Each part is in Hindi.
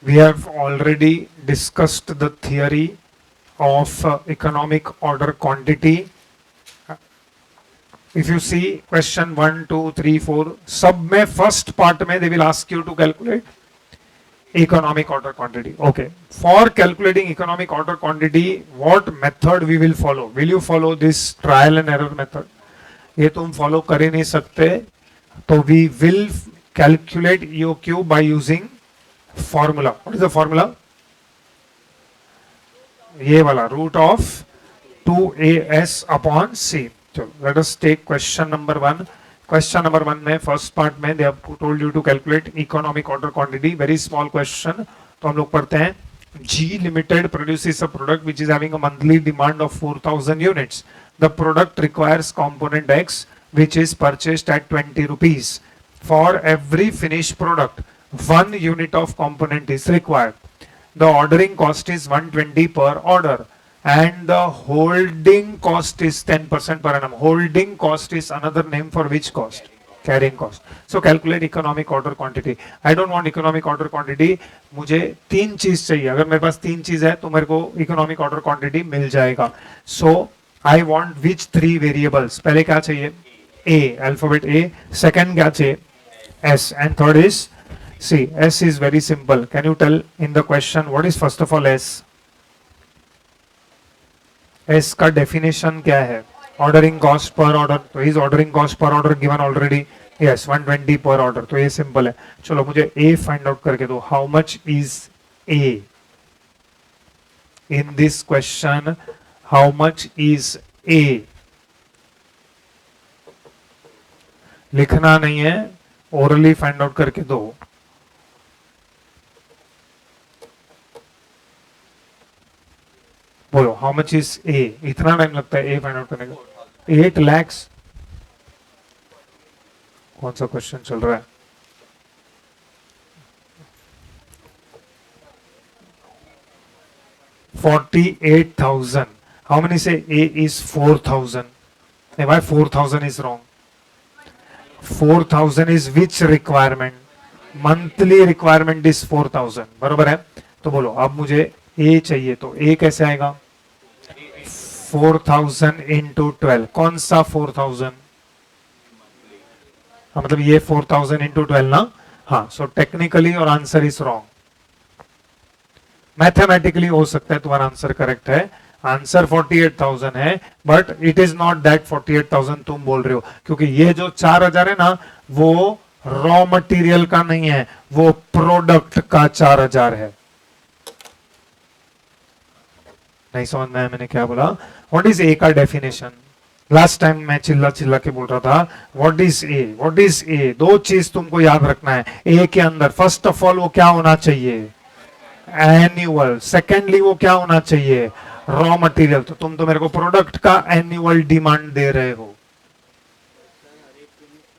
We have already discussed the theory of economic order quantity. If you see question 1, 2, 3, 4, सब में first part में they will ask you to calculate economic order quantity. Okay. For calculating economic order quantity, what method we will follow? Will you follow this trial and error method? ये तुम follow कर ही नहीं सकते, तो we will calculate EOQ by using formula. What is the formula? ये वाला root of 2as upon c. चलो, let us take question number 1. Question number 1 में first part में they have told you to calculate economic order quantity. Very small question. तो हम लोग पढ़ते हैं. G Limited produces a product which is having a monthly demand of 4,000 units. The product requires component X which is purchased at 20 rupees. For every finished product, 1 unit of component is required. The ordering cost is 120 per order and the holding cost is 10% per annum. Holding cost is another name for which cost? Carrying cost. So calculate economic order quantity. I don't want economic order quantity. मुझे 3 चीज चाहिए. अगर मेरे पास 3 चीज है तो मेरे को economic order quantity मिल जाएगा. So I want which 3 variables? पहले क्या चाहिए? A, alphabet A. Second क्या चाहिए? S. And third is C. S is very simple. Can you tell in the question what is first of all S? S का definition क्या है? Ordering cost per order. तो is ordering cost per order given already? Yes, 120 per order. तो ये simple है. चलो मुझे A find out करके दो. How much is A? In this question, how much is A? लिखना नहीं है, orally find out करके दो. बोलो हाउ मच इज ए. इतना टाइम लगता है ए फाइंड आउट करने का? 8 lakhs. कौन सा क्वेश्चन चल रहा है? $48,000. How many say A is 4,000? Why 4,000 is wrong? 4,000 is which requirement? Monthly requirement is 4,000. बरोबर है. तो बोलो अब मुझे A चाहिए, तो A कैसे आएगा? 4,000 into 12. कौन सा 4,000? हाँ मतलब ये 4,000 into 12 ना. हाँ, so technically your answer is wrong. Mathematically हो सकता है तुम्हारा आंसर करेक्ट है. आंसर 48,000 है, but it is not that 48,000 तुम बोल रहे हो, क्योंकि ये जो 4,000 है ना, वो रॉ मटेरियल का नहीं है, वो प्रोडक्ट का 4,000 है. नहीं समझ में आया मैंने क्या बोला? व्हाट इज ए का डेफिनेशन? लास्ट टाइम मैं चिल्ला चिल्ला के बोल रहा था what is a, what is a. 2 चीज तुमको याद रखना है ए के अंदर. फर्स्ट ऑफ ऑल वो क्या होना चाहिए? एनुअल. सेकेंडली वो क्या होना चाहिए? Raw material. तो तुम तो मेरे को प्रोडक्ट का एनुअल डिमांड दे रहे हो.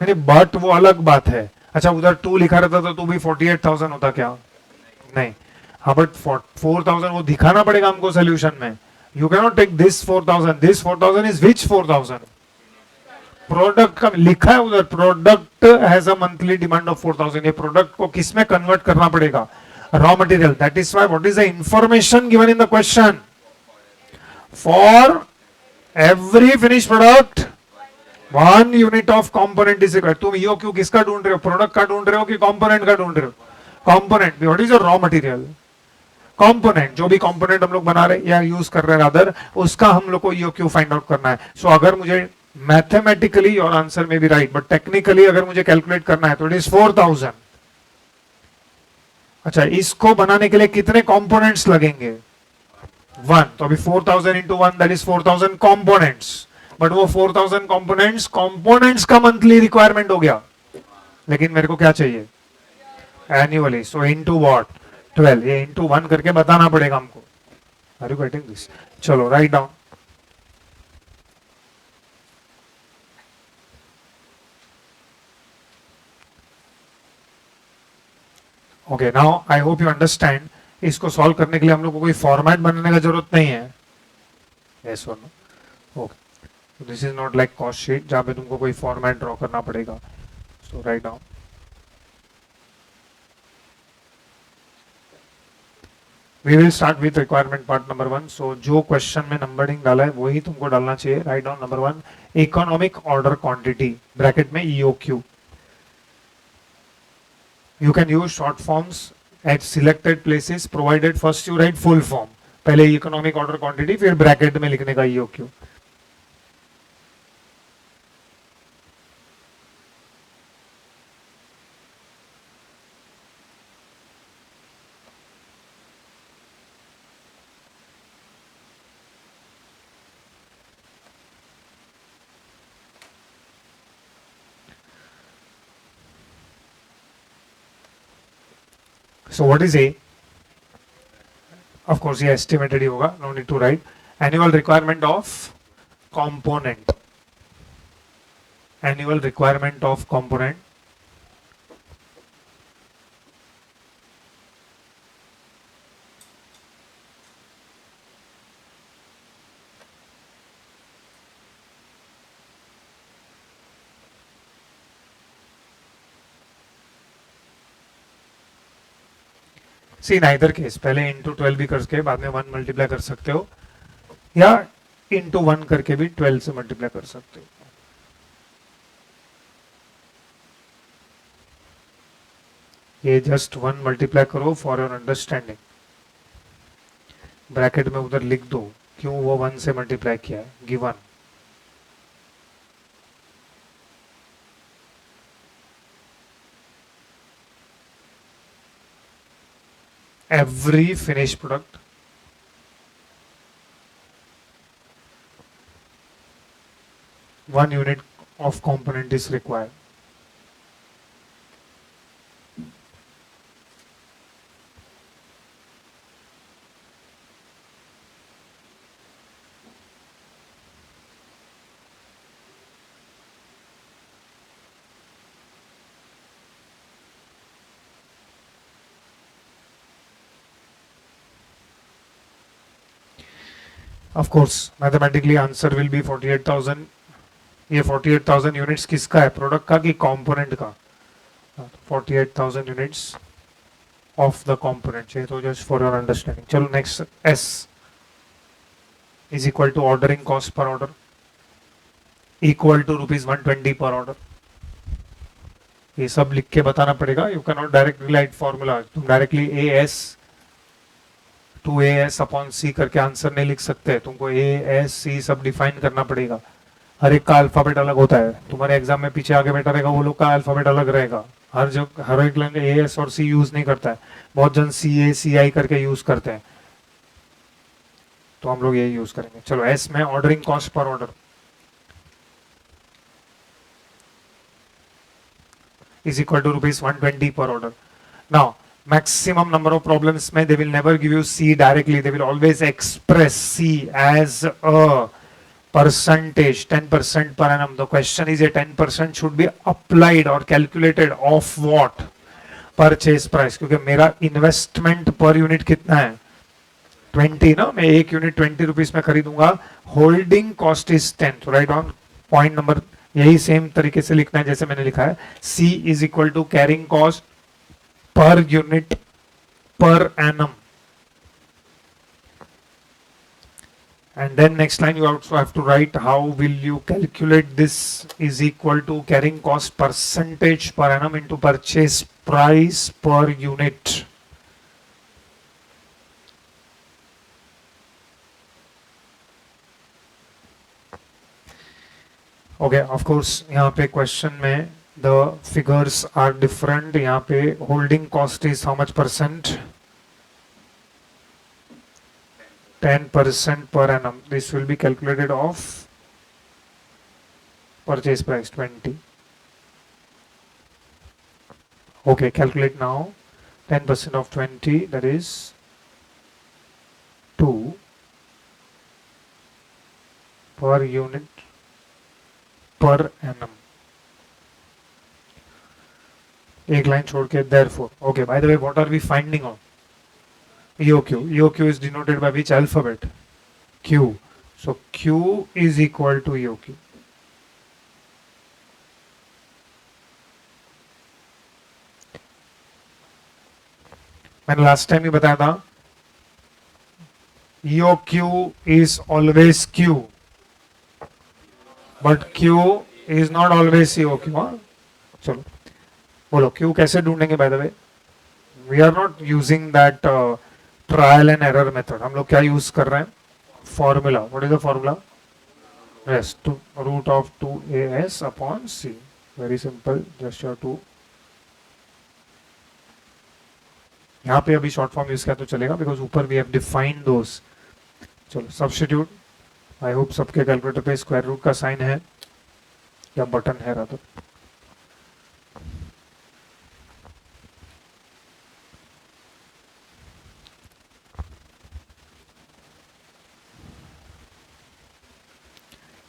नहीं, बट वो अलग बात है. अच्छा उधर 2 लिखा रहता तो तू भी 48,000 होता क्या? नहीं. हाँ बट 4,000 वो दिखाना पड़ेगा हमको सोल्यूशन में. You can not take this 4,000. This 4,000 is which 4,000? Product का लिखा है उधर. Product has a monthly demand of 4,000. ये प्रोडक्ट को किस में कन्वर्ट करना पड़ेगा? Raw material. That is why what is the information given in the question? For every finish product 1 unit of component is required. तुम यो क्यों किसका ढूंढ रहे हो? प्रोडक्ट का ढूंढ रहे हो कि कंपोनेंट का ढूंढ रहे हो? Component. What is your raw material? Component. जो भी कंपोनेंट हम लोग बना रहे या यूज कर रहे हैं अदर, उसका हम लोग को यो क्यू फाइंड आउट करना है. सो अगर मुझे मैथमेटिकली योर आंसर में भी राइट, बट टेक्निकली अगर मुझे कैलकुलेट करना है तो इट इज 4,000. अच्छा इसको बनाने के लिए कितने कंपोनेंट्स लगेंगे? 1. तो अभी 4,000 into 1 that is 4,000 components. But वो 4,000 कंपोनेंट्स का मंथली रिक्वायरमेंट हो गया, लेकिन मेरे को क्या चाहिए? एनुअली. So into what? 12. ये इनटू 1 करके बताना पड़ेगा हमको. Are you getting this? चलो write down. Okay now I hope you understand. इसको सॉल्व करने के लिए हम लोग को कोई फॉर्मेट बनाने का जरूरत नहीं है. यस और no? Okay. This is not like cost sheet जहां पे तुमको कोई फॉर्मेट ड्रॉ करना पड़ेगा. So write down. We will start with requirement part number 1. सो जो क्वेश्चन में नंबरिंग डाला है वही तुमको डालना चाहिए. Write down number 1, economic order quantity bracket में EOQ. You can use short forms at selected places provided first you write full form. पहले इकोनॉमिक ऑर्डर क्वांटिटी फिर ब्रैकेट में लिखने का EOQ. So what is A? Of course, ये estimated ही होगा. No need to write. Annual requirement of component. Annual requirement of component. See neither case, पहले इंटू 12 भी करके बाद में 1 मल्टीप्लाई कर सकते हो, या इंटू 1 करके भी 12 से मल्टीप्लाई कर सकते हो. ये जस्ट 1 मल्टीप्लाई करो फॉर योर अंडरस्टैंडिंग. ब्रैकेट में उधर लिख दो क्यों वो 1 से मल्टीप्लाई किया है. Given every finished product one unit of component is required. Of course, mathematically answer will be 48,000. ये 48,000 यूनिट्स किसका है, प्रोडक्ट का कि कंपोनेंट का. 48,000 यूनिट्स ऑफ द कंपोनेंट. ये तो जस्ट फॉर योर अंडरस्टैंडिंग. चलो next, S is equal to ordering cost पर order equal to ₹120 per order. ये सब लिख के बताना पड़ेगा. You can not directly write formula. तुम directly A S to A S upon C करके आंसर नहीं लिख सकते. तुमको ए एस सी सब डिफाइन करना पड़ेगा. हर एक का अल्फाबेट अलग होता है. तुम्हारे एग्जाम में पीछे आगे बैठा रहेगा वो लोग का अल्फाबेट अलग रहेगा. हर एक लैंग्वेज ए एस और सी यूज नहीं करता है. बहुत जन सी ए सी आई करके यूज करते हैं, तो हम लोग ये यूज करेंगे. चलो एस में ऑर्डरिंग कॉस्ट पर order is equal to ₹120 per order. Now, maximum number of problems में they will never give you C directly. They will always express C as a percentage, 10% per annum. The question is a 10% should be applied or calculated of what? Purchase price. क्योंकि मेरा इन्वेस्टमेंट पर यूनिट कितना है 20 ना. मैं एक यूनिट 20 रुपीज में खरीदूंगा. Holding cost is 10. Write on point number यही सेम तरीके से लिखना है जैसे मैंने लिखा है. C is equal to carrying cost per unit per annum. And then next line you also have to write how will you calculate this is equal to carrying cost percentage per annum into purchase price per unit. Okay, of course यहाँ पे question में the figures are different. यहाँ पे holding cost is how much percent? 10% per annum. This will be calculated off purchase price 20. Okay, calculate now. 10% of 20, that is 2 per unit per annum. एक लाइन छोड़ के therefore. Okay, by the way, what are we finding on? EOQ. EOQ is denoted by which alphabet? Q. So Q is equal to EOQ. मैंने लास्ट टाइम ही बताया था EOQ is always Q, but Q is not always EOQ. हाँ? चलो बोलो Q कैसे ढूंढेंगे? By the way we are not using that trial and error method. हम लोग क्या यूज कर रहे हैं? Formula. What is the formula? Yes, two root of 2as upon c. Very simple. Just your two. यहाँ पे अभी शॉर्ट फॉर्म यूज किया तो चलेगा बिकॉज ऊपर वी हैव डिफाइंड दोस. चलो सब्स्टिट्यूट. आई होप सबके कैलकुलेटर पे स्क्वायर रूट का साइन है या बटन है रादर.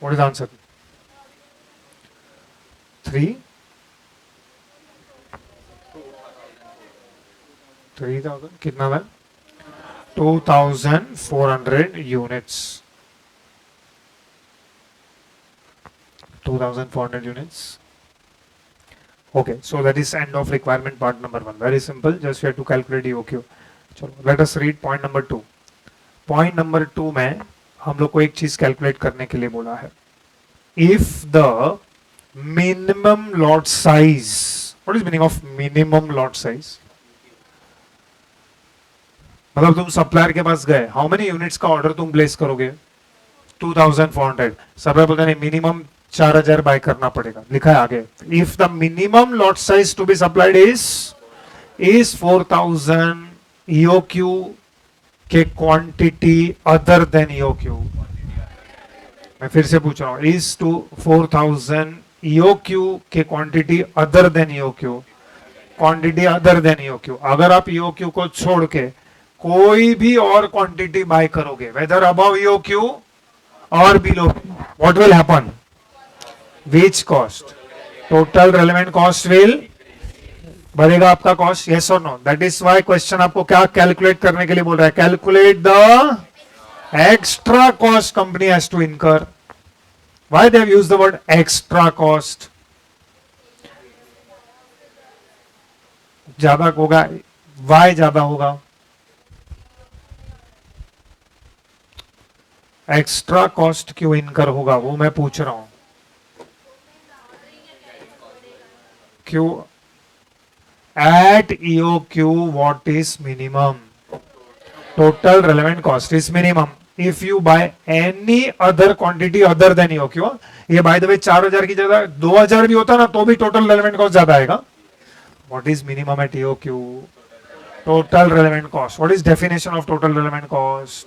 What is answer? 3 3000 कितना है? 2400 units. 2400 units. Okay, so that is end of requirement part number 1. Very simple. Just we have to calculate EOQ. चलो, let us read point number 2. Point number 2 में हम लोग को एक चीज कैलकुलेट करने के लिए बोला है. If the minimum lot size, what is meaning of minimum lot size? मतलब तुम सप्लायर के पास गए, हाउ मेनी यूनिट्स का ऑर्डर तुम प्लेस करोगे? 2400. सप्लायर बोलते नहीं, मिनिमम 4000 बाय करना पड़ेगा. लिखा है आगे. If the minimum lot size to be supplied is 4000 EOQ के क्वांटिटी अदर देन EOQ. मैं फिर से पूछ रहा हूं. इज टू 4000 EOQ के quantity other than EOQ. Quantity other than EOQ. अगर आप EOQ को छोड़ के कोई भी और क्वांटिटी बाय करोगे, वेदर अबव EOQ और below, what will happen? Which cost? Total relevant cost will बढ़ेगा आपका cost. yes or no? That is why question आपको क्या कैलकुलेट करने के लिए बोल रहा है? Calculate the extra cost company has to incur. Why they have used the word extra cost? ज्यादा होगा. Why ज्यादा होगा? एक्स्ट्रा कॉस्ट क्यों इनकर होगा वो मैं पूछ रहा हूं. क्यों? At EOQ, what is minimum? Total relevant cost is minimum. If you buy any other quantity other than EOQ, ये by the way 4000 की जगह 2000 भी होता ना तो भी total relevant cost ज्यादा आएगा. What is minimum at EOQ? Total relevant cost. What is definition of total relevant cost?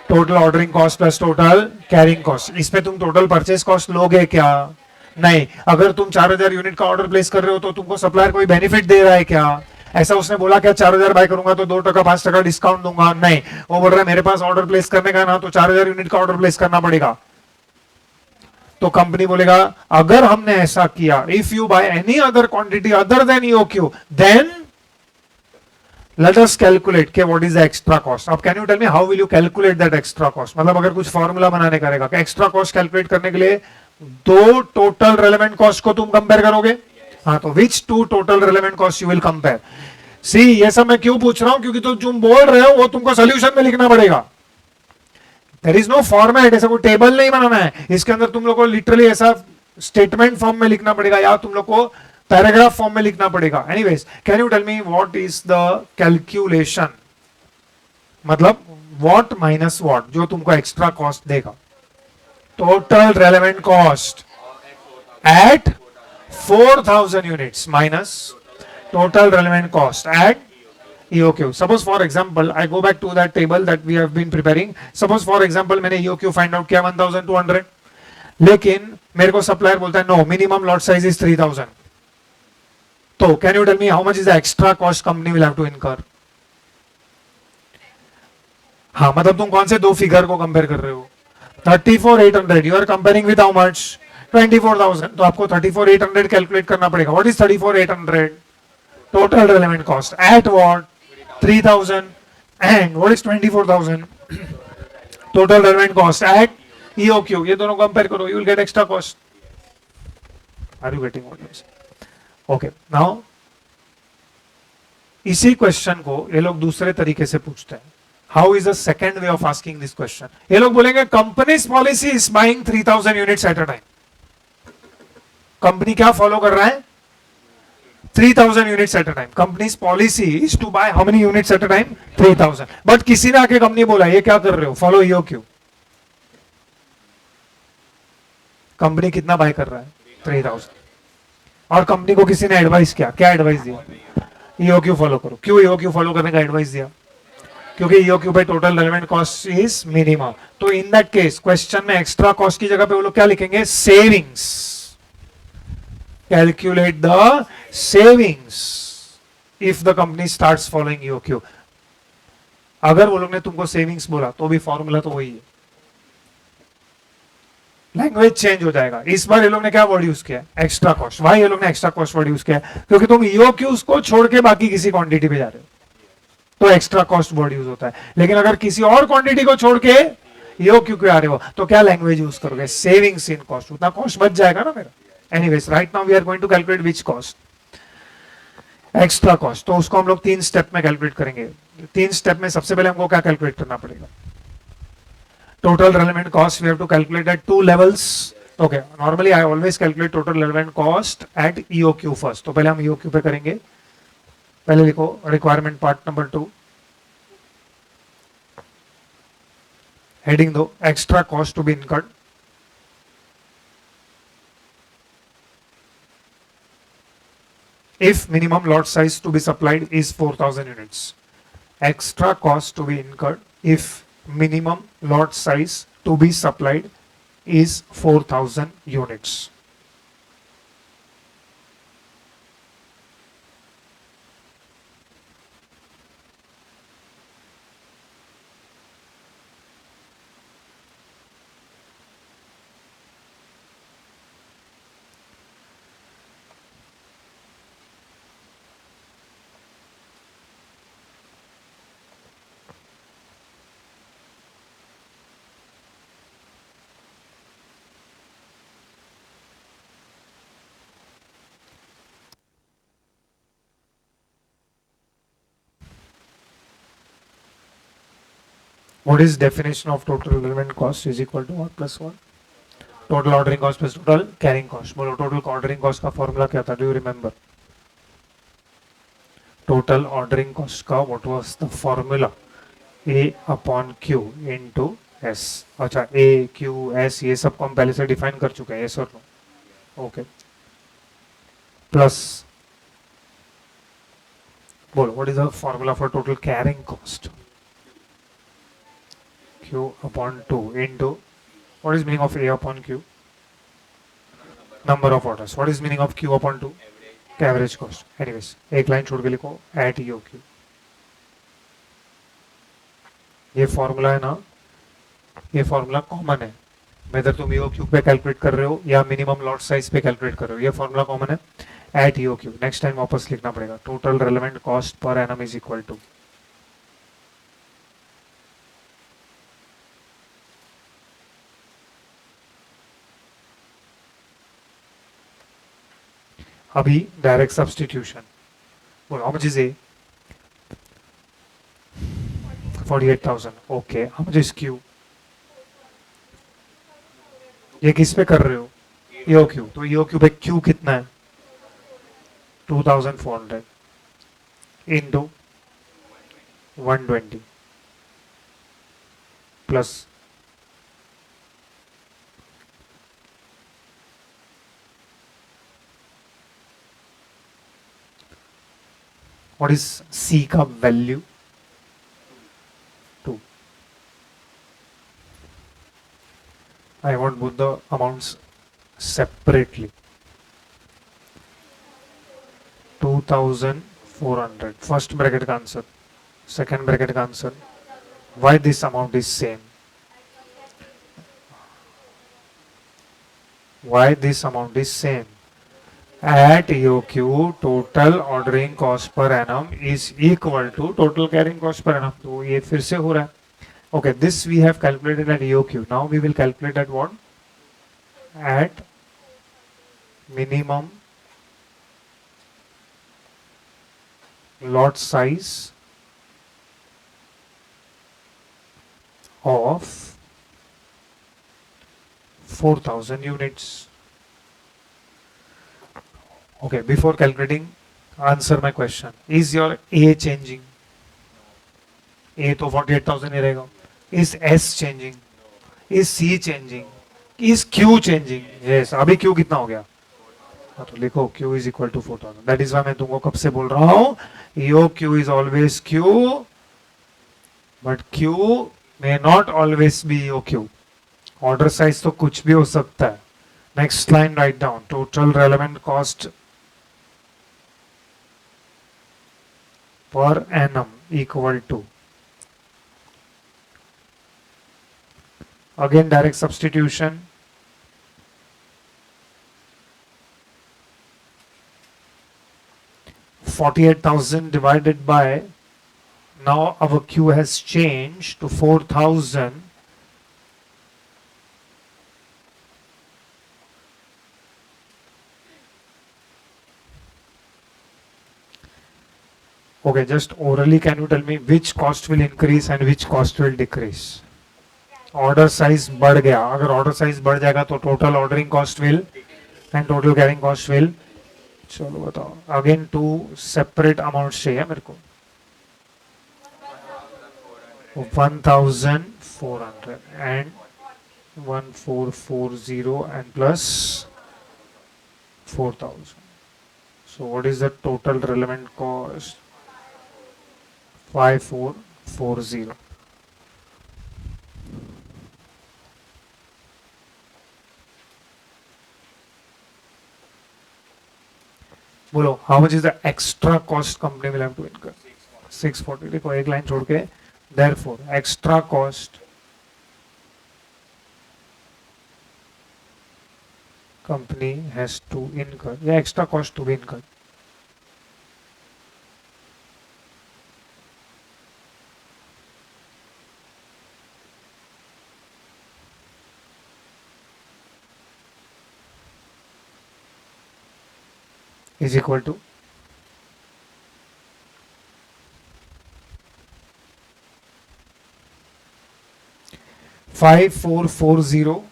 Total ordering cost plus total carrying cost. इसमें तुम total purchase cost लोगे क्या? नहीं. अगर तुम 4000 यूनिट का ऑर्डर प्लेस कर रहे हो तो तुमको सप्लायर कोई बेनिफिट दे रहा है क्या? ऐसा उसने बोला क्या 4000 बाय करूंगा तो 2% 5% डिस्काउंट दूंगा? नहीं. वो बोल रहा है मेरे पास ऑर्डर प्लेस करने का ना तो 4000 यूनिट का ऑर्डर प्लेस करना पड़ेगा. तो कंपनी बोलेगा अगर हमने ऐसा किया, if you buy any other quantity other than EOQ, then let us calculate के what is the extra cost. अब can you tell me how will you calculate that extra cost? मतलब अगर कुछ फॉर्मूला बनाने का रहेगा कि एक्स्ट्रा कॉस्ट कैलकुलेट करने के लिए दो टोटल रेलेवेंट कॉस्ट को तुम कंपेयर करोगे. हाँ, तो which to total relevant cost you will compare. See, ये सब मैं क्यों पूछ रहा हूं? क्योंकि तुम बोल रहे हो वो तुमको सोल्यूशन में लिखना पड़ेगा. There is no format. ऐसा कोई टेबल नहीं बनाना है. इसके अंदर तुम लोग को लिटरली ऐसा स्टेटमेंट फॉर्म में लिखना पड़ेगा या तुम लोग को पैराग्राफ फॉर्म में लिखना पड़ेगा. Anyways, can you tell me what is the calculation? मतलब व्हाट माइनस व्हाट जो तुमको एक्स्ट्रा कॉस्ट देगा. Total relevant cost at 4000 units minus total relevant cost at EOQ. Suppose for example, I go back to that table that we have been preparing. Suppose for example मैंने EOQ find out किया 1200, लेकिन मेरे को सप्लायर बोलता है no, minimum lot size is 3000. तो can you tell me how much is the extra cost company will have to incur? हाँ, मतलब तुम कौन से दो फिगर को कंपेयर कर रहे हो? 34,800. You are comparing with how much? 24,000. तो आपको 34,800 कैलकुलेट करना पड़ेगा. What is 34,800? Total relevant cost at what? 3,000. And what is 24,000? Total relevant cost at EOQ. ये दोनों कंपेयर करो. You will get extra cost. Are you getting what I'm saying? Okay. Now इसी क्वेश्चन को ये लोग दूसरे तरीके से पूछते हैं. How is the second way of asking this question? ये लोग बोलेंगे company's policy is buying 3000 units at a time. Company क्या फॉलो कर रहा है? 3000 units at a time. Company's policy is to buy how many units at a time? 3000. But किसी ने आके कंपनी बोला ये क्या कर रहे हो, फॉलो ईओ क्यू. कंपनी कितना बाय कर रहा है? 3000. और कंपनी को किसी ने एडवाइस किया, क्या एडवाइस दिया? ईओ क्यू फॉलो करो. क्यों ईओ क्यू फॉलो करने का एडवाइस दिया? क्योंकि ईओक्यू पे total relevant cost is minimum. तो इन दैट केस क्वेश्चन में एक्स्ट्रा कॉस्ट की जगह पे वो लोग क्या लिखेंगे? Savings. Calculate the savings if the company starts following EOQ. अगर वो लोग ने तुमको सेविंग्स बोला तो भी फॉर्मूला तो वही है, लैंग्वेज चेंज हो जाएगा. इस बार ये लोग ने क्या वर्ड यूज किया? Extra cost. भाई ये लोग ने एक्स्ट्रा कॉस्ट वर्ड यूज किया क्योंकि तुम ईओक्यूज को छोड़ के बाकी किसी क्वांटिटी पे जा रहे हो, तो एक्स्ट्रा कॉस्ट वर्ड यूज होता है. लेकिन अगर किसी और क्वांटिटी को छोड़ के ईओक्यू के आ रहे हो तो क्या लैंग्वेज यूज करोगे? Savings in cost. उतना कॉस्ट बच जाएगा ना मेरा. Anyways right now we are going to calculate which cost? Extra cost. तो उसको हम लोग 3 स्टेप में कैलकुलेट करेंगे. 3 स्टेप में सबसे पहले हमको क्या कैलकुलेट करना पड़ेगा? Total relevant cost we have to calculate at 2 levels. Okay, normally I always calculate total relevant cost at EOQ first. तो पहले हम ईओक्यू पे करेंगे. पहले लिखो रिक्वायरमेंट पार्ट नंबर 2. हेडिंग दो extra cost to be incurred. If minimum lot size to be supplied is 4000 units, extra cost to be incurred if minimum lot size to be supplied is 4000 units. What is definition of total relevant cost is equal to what plus what? Total ordering cost plus total carrying cost. बोलो total ordering cost का फॉर्मूला क्या था? Do you remember? Total ordering cost का what was the formula? A upon Q into S. अच्छा A Q S ये सब को हम पहले से डिफाइन कर चुके हैं. yes or no? Okay. Plus बोलो what is the formula for total carrying cost? Q upon 2 into what is meaning of A upon Q? Number of orders. What is meaning of Q upon 2? Average cost. Anyways, एक लाइन छोड़ के लिखो at EOQ. ये फॉर्मूला है ना, ये फॉर्मूला कॉमन है. वेदर तुम EOQ पे कैलकुलेट कर रहे हो या मिनिमम लॉट साइज पे कैलकुलेट कर रहे हो, ये फॉर्मूला कॉमन है. at EOQ. नेक्स्ट टाइम वापस लिखना पड़ेगा. Total relevant cost per annum is equal to अभी डायरेक्ट सब्सटीट्यूशन. बोलो how much is A? 48,000. ओके, how much is Q? ये किस पे कर रहे हो? EOQ. तो EOQ पे Q कितना है? 2400 into 120 plus what is C का value? 2. I want both the amounts separately. 2400 first bracket का आंसर, second bracket का answer. Why this amount is same? Why this amount is same? At EOQ, total ordering cost per annum is equal to total carrying cost per annum. तो ये फिर से हो रहा है. Okay, this we have calculated at EOQ. Now we will calculate at what? At minimum lot size of 4,000 units. Okay, before calculating, answer my question. Is your A changing? A तो 48,000 ही रहेगा. Is S changing? Is C changing? Is Q changing? Yes. अभी Q कितना हो गया? हाँ तो लिखो Q is equal to 4,000. That is why मैं तुमको कब से बोल रहा हूँ EOQ is always Q, but Q may not always be EOQ. Order size तो कुछ भी हो सकता है. Next line write down. Total relevant cost per annum equal to, again direct substitution, $48,000 divided by, now our Q has changed to 4,000. Okay, just orally can you tell me which cost will increase and which cost will decrease? Order size बढ़ गया. अगर order size बढ़ जाएगा तो total ordering cost will and total carrying cost will. चलो बताओ. Again two separate amounts चाहिए मेरे को. 1,400 and 1,440 and plus 4,000. So what is the total relevant cost? 5,440. बोलो, how much is the extra cost company will have to incur? 640. देखो एक लाइन छोड़ के, therefore extra cost company has to incur, या extra cost to be incurred. Is equal to 5,440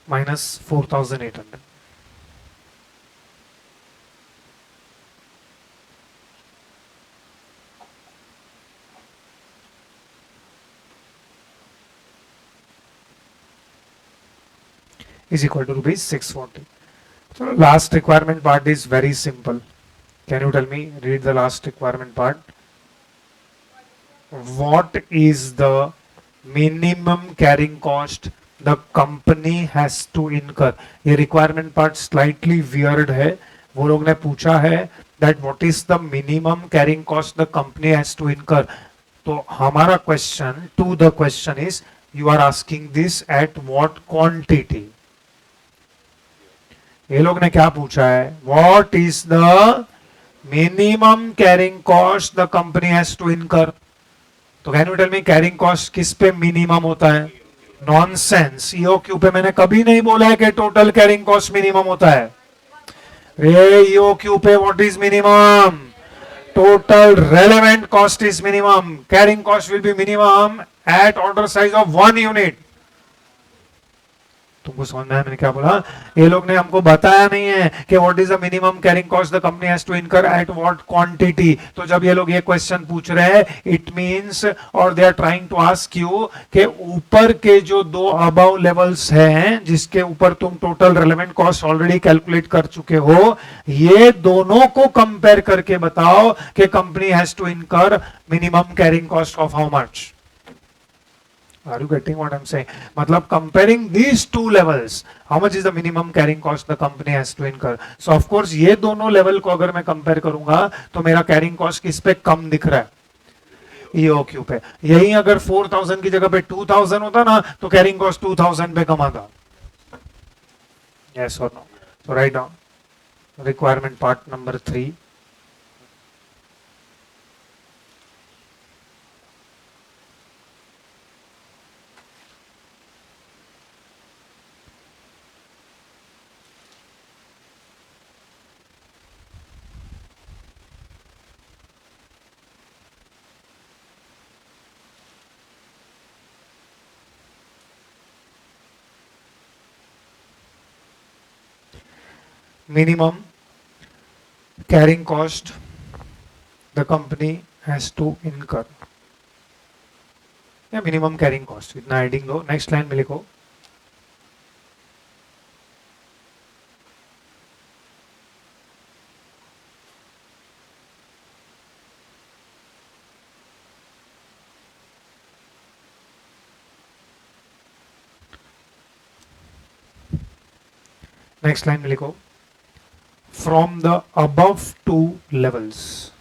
minus 4,800. Is equal to rupees 640. So last requirement part is very simple. Can you tell me, read the last requirement part? What is the minimum carrying cost the company has to incur? ये requirement part slightly weird है. वो लोग ने पूछा है that what is the minimum carrying cost the company has to incur. तो हमारा question to the question is, you are asking this at what quantity? ये लोग ने क्या पूछा है? What is the minimum carrying cost the company has to incur? तो can you tell me carrying cost किस पे मिनिमम होता है? नॉनसेंस. ईओक्यू पे मैंने कभी नहीं बोला है कि टोटल कैरिंग कॉस्ट मिनिमम होता है. रे ईओक्यू पे what is minimum? Total relevant cost is minimum. Carrying cost will be minimum at order size of 1 unit. तुमको समझ में आया मैंने क्या बोला? ये लोग ने हमको बताया नहीं है कि what is the minimum carrying cost the company has to incur at what quantity. तो जब ये लोग ये क्वेश्चन पूछ रहे हैं, इट मींस और they are trying to ask you कि ऊपर के जो दो अबव लेवल्स हैं जिसके ऊपर तुम total relevant cost already calculate कर चुके हो, ये दोनों को कंपेयर करके बताओ कि company has to incur minimum carrying cost of how much. Are you getting what I'm saying? मतलब comparing these two levels, how much is the minimum carrying cost the company has to incur? So of course ये दोनों level को अगर मैं compare करूंगा तो मेरा carrying cost किस पे कम दिख रहा है? EOQ पे. यही अगर 4,000 की जगह पे 2,000 होता ना तो carrying cost 2,000 पे कम आता. Yes or no? So write down requirement part number 3. minimum carrying cost the company has to incur, या मिनिमम कैरिंग कॉस्ट, इतना हेडिंग लो. नेक्स्ट लाइन में लिखो नेक्स्ट लाइन में लिखो from the above two levels,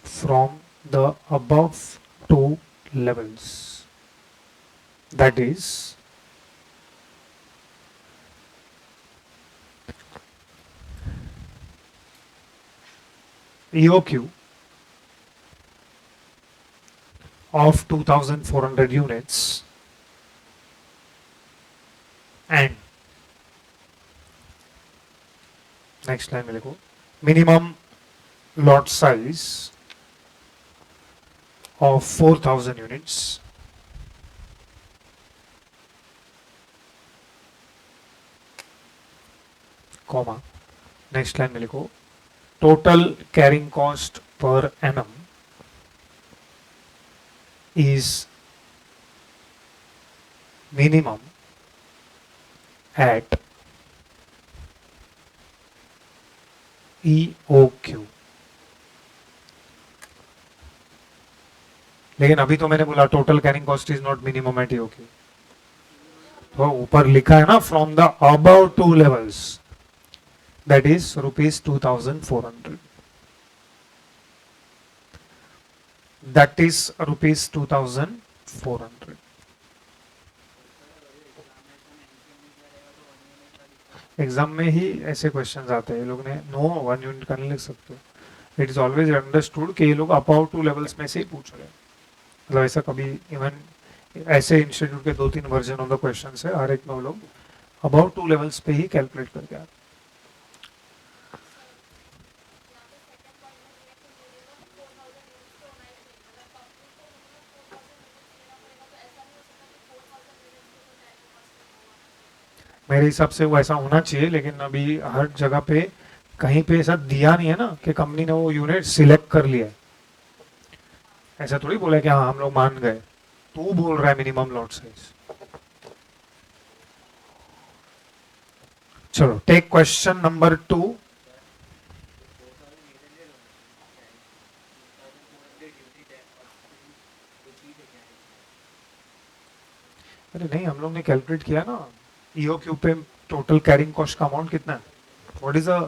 from the above two levels, that is EOQ of 2400 units and next line में लिखो minimum lot size of 4000 units comma next line में लिखो total carrying cost per annum is minimum at EOQ. लेकिन अभी तो मैंने बोला total carrying cost is not minimum eight EOQ, तो ऊपर लिखा है ना from the above two levels, that is ₹2400, that is ₹2400. Exam में ही ऐसे क्वेश्चंस आते हैं, ये लोग ने नो 1 यूनिट का नहीं लिख सकते. इट इज ऑलवेज अंडरस्टूड कि ये लोग अबव टू लेवल्स में से ही पूछ रहे हैं. मतलब ऐसा कभी इवन ऐसे इंस्टीट्यूट के 2-3 वर्जन ऑफ द क्वेश्चन है, हर एक में वो लोग अबाउट 2 लेवल्स पे ही कैलकुलेट करके आते. मेरे हिसाब से वो ऐसा होना चाहिए, लेकिन अभी हर जगह पे कहीं पे ऐसा दिया नहीं है ना कि कंपनी ने वो यूनिट सिलेक्ट कर लिया है. ऐसा थोड़ी बोला कि हाँ हम लोग मान गए, तू बोल रहा है मिनिमम लॉट साइज. चलो टेक क्वेश्चन नंबर 2. अरे नहीं, हम लोग ने कैलकुलेट किया ना ईओक्यू पे टोटल कैरिंग कॉस्ट का अमाउंट कितना है. What is the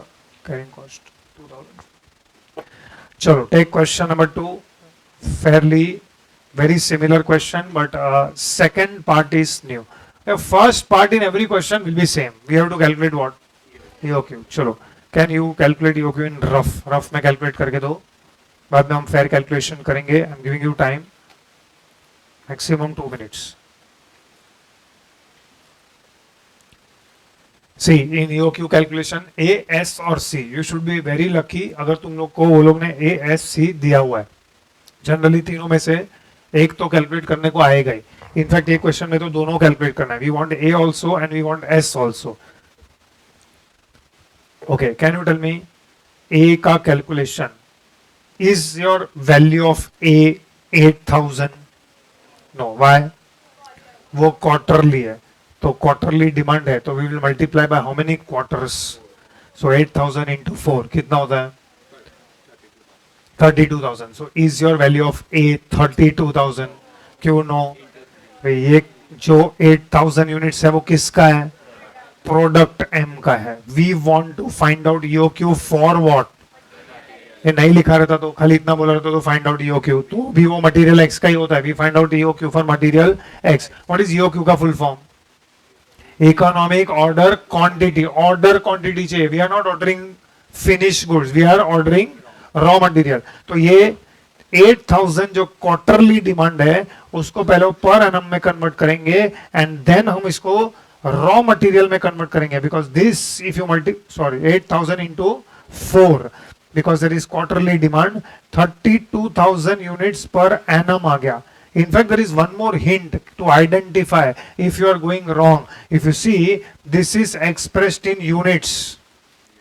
carrying cost? 2000. चलो take question number 2. fairly very similar question, but second part is new. The first part in every question will be same. We have to calculate what? EOQ. चलो, can you calculate EOQ in rough? Rough में calculate करके दो, बाद में हम fair calculation करेंगे. I'm giving you time, maximum 2 minutes. See, in EOQ calculation A, S और C, you should be very lucky अगर तुम लोग को वो लोग ने A, S, C दिया हुआ है. जनरली तीनों में से एक तो कैलकुलेट करने को आएगा ही. इनफैक्ट एक क्वेश्चन में तो दोनों कैलकुलेट करना है. We want A also and we want S also. Okay, can you tell me A का calculation? Is your value of A 8000? No. Why? वो क्वार्टरली है, तो क्वार्टरली डिमांड है, तो we will multiply by how many quarters. So 8000 into 4 कितना होता है? 32,000. So is your value of A 32,000? क्यों नो? ये जो 8,000 यूनिट्स है वो किसका है? प्रोडक्ट M का है. We want to find out EOQ for what? ये नहीं लिखा रहता तो खाली इतना बोला रहता तो find out EOQ, तो भी वो मटेरियल X का ही होता है. We find out EOQ for material X. What is EOQ का full form? Economic order quantity. Order quantity चाहिए. We are not ordering finish goods, we are ordering raw material. तो ये 8000 जो क्वार्टरली डिमांड है उसको पहले पर एनम में कन्वर्ट करेंगे एंड देन हम इसको रॉ मटेरियल में कन्वर्ट करेंगे. Because this if you 8000 into 4, because there is quarterly demand 32,000 units per annum आ गया. In fact, there is one more hint to identify if you are going wrong. If you see, this is expressed in units,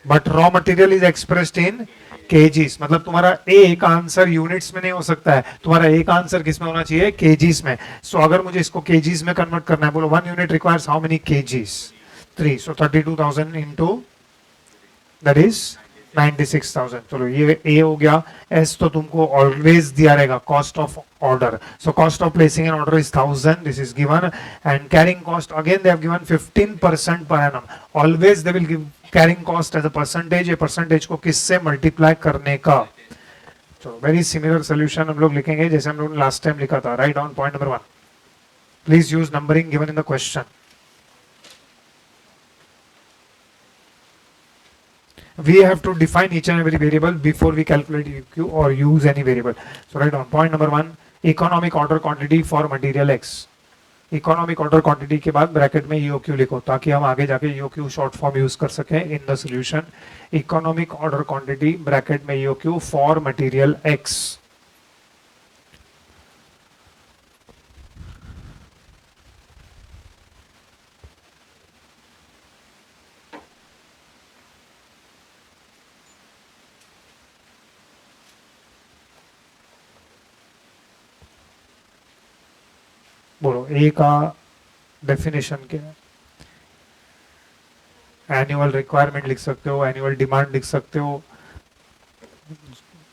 but raw material is expressed in kgs. मतलब तुम्हारा एक आंसर यूनिट्स में नहीं हो सकता है, तुम्हारा एक आंसर किस में होना चाहिए, kgs में. सो अगर मुझे इसको kgs में कन्वर्ट करना है, बोलो 1 unit requires how many kgs? 3. So 32,000 into that is 96,000. चलो ये ए हो गया. एस तो तुमको ऑलवेज दिया रहेगा, cost of order. So cost of placing an order is 1000. This is given. And carrying cost again they have given 15% per annum. Always they will give carrying cost as a percentage. ये परसेंटेज को किससे मल्टीप्लाई करने का. चलो वेरी सिमिलर सोल्यूशन हम लोग लिखेंगे जैसे हम लोग लास्ट टाइम लिखा था. Right on point number 1. Please use numbering given in the question. We have to define each and every variable before we calculate EOQ or use any variable. So write down point number 1, economic order quantity for material X. Economic order quantity के बाद ब्रैकेट में EOQ लिखो ताकि हम आगे जाके EOQ शॉर्ट फॉर्म यूज कर सकें in the solution. Economic order quantity bracket में EOQ फॉर मटेरियल X. बोलो ए का डेफिनेशन क्या है. एनुअल रिक्वायरमेंट लिख सकते हो, एनुअल डिमांड लिख सकते हो,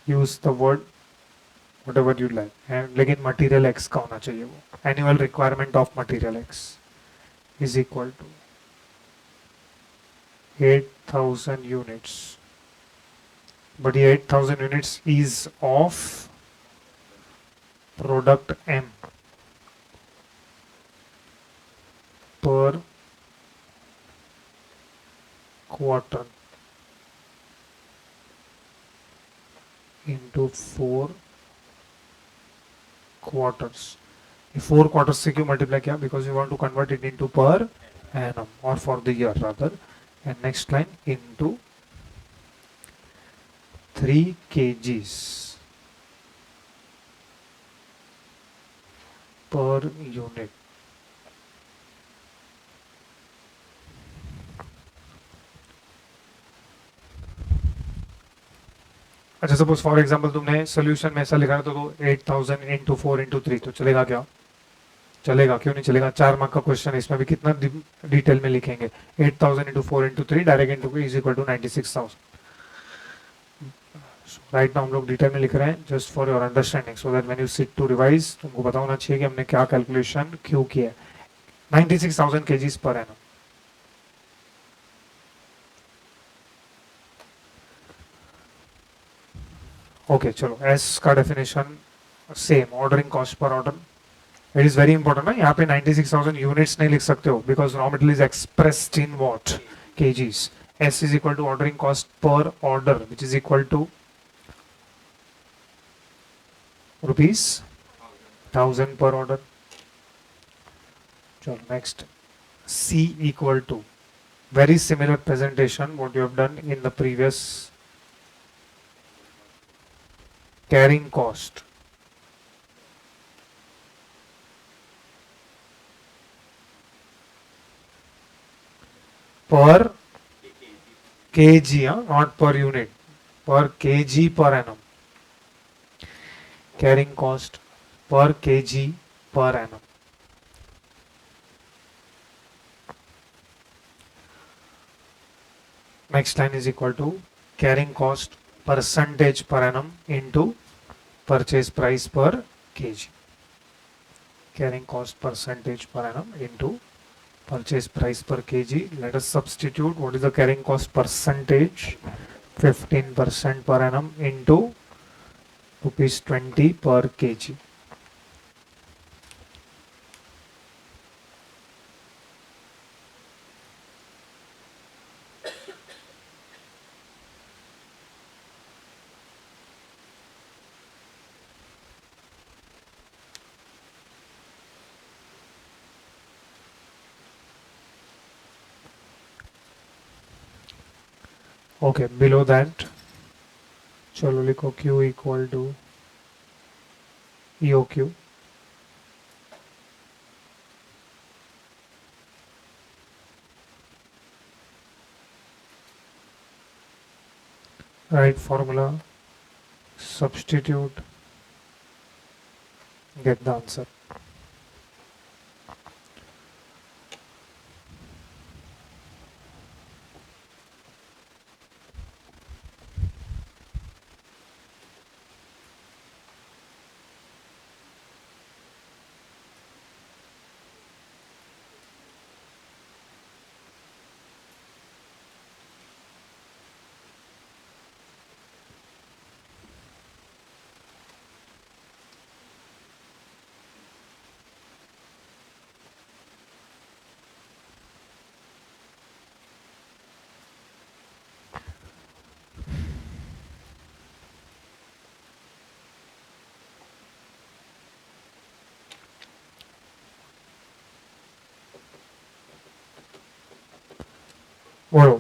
use the word whatever you like. लेकिन मटेरियल एक्स का होना चाहिए. वो annual requirement of material X is equal to 8,000 units. But ये 8,000 units is of product M per quarter into 4 quarters. ये 4 quarters से क्यों मल्टीप्लाई किया? Because you want to convert it into per annum और for the year rather. And next line into 3 kgs per unit. अच्छा सपोज फॉर एग्जांपल तुमने सोल्यूशन में ऐसा लिखा है तो 8,000 इंटू 4 इंटू 3 तो चलेगा क्या? चलेगा, क्यों नहीं चलेगा. 4 मार्क का क्वेश्चन है, इसमें भी कितना डिटेल में लिखेंगे. 8,000 into 4 into 3 direct into is equal to 96,000. Right now हम लोग डिटेल में लिख रहे हैं just for your understanding so that when you sit to revise तुमको पता होना चाहिए कि हमने क्या कैलकुलेशन क्यों किया है. 96,000 kgs पर एनम. ओके चलो एस का डेफिनेशन सेम. ऑर्डरिंग कॉस्ट पर order. It is very important ना, यहाँ पे 96,000 यूनिट्स नहीं लिख सकते हो because raw material is expressed in what, kgs. S is equal to ordering cost per order which is equal to rupees 1,000 per order. चलो next, C equal to very similar presentation what you have done in the previous carrying cost. Per kg, not per unit, per kg per annum. Carrying cost per kg per annum. Next line is equal to carrying cost percentage per annum into purchase price per kg. Carrying cost percentage per annum into purchase price per kg. Let us substitute what is the carrying cost percentage. 15% per annum into rupees 20 per kg. Okay, below that चलो लिखो Q equal to EOQ. Write formula, substitute, get the answer.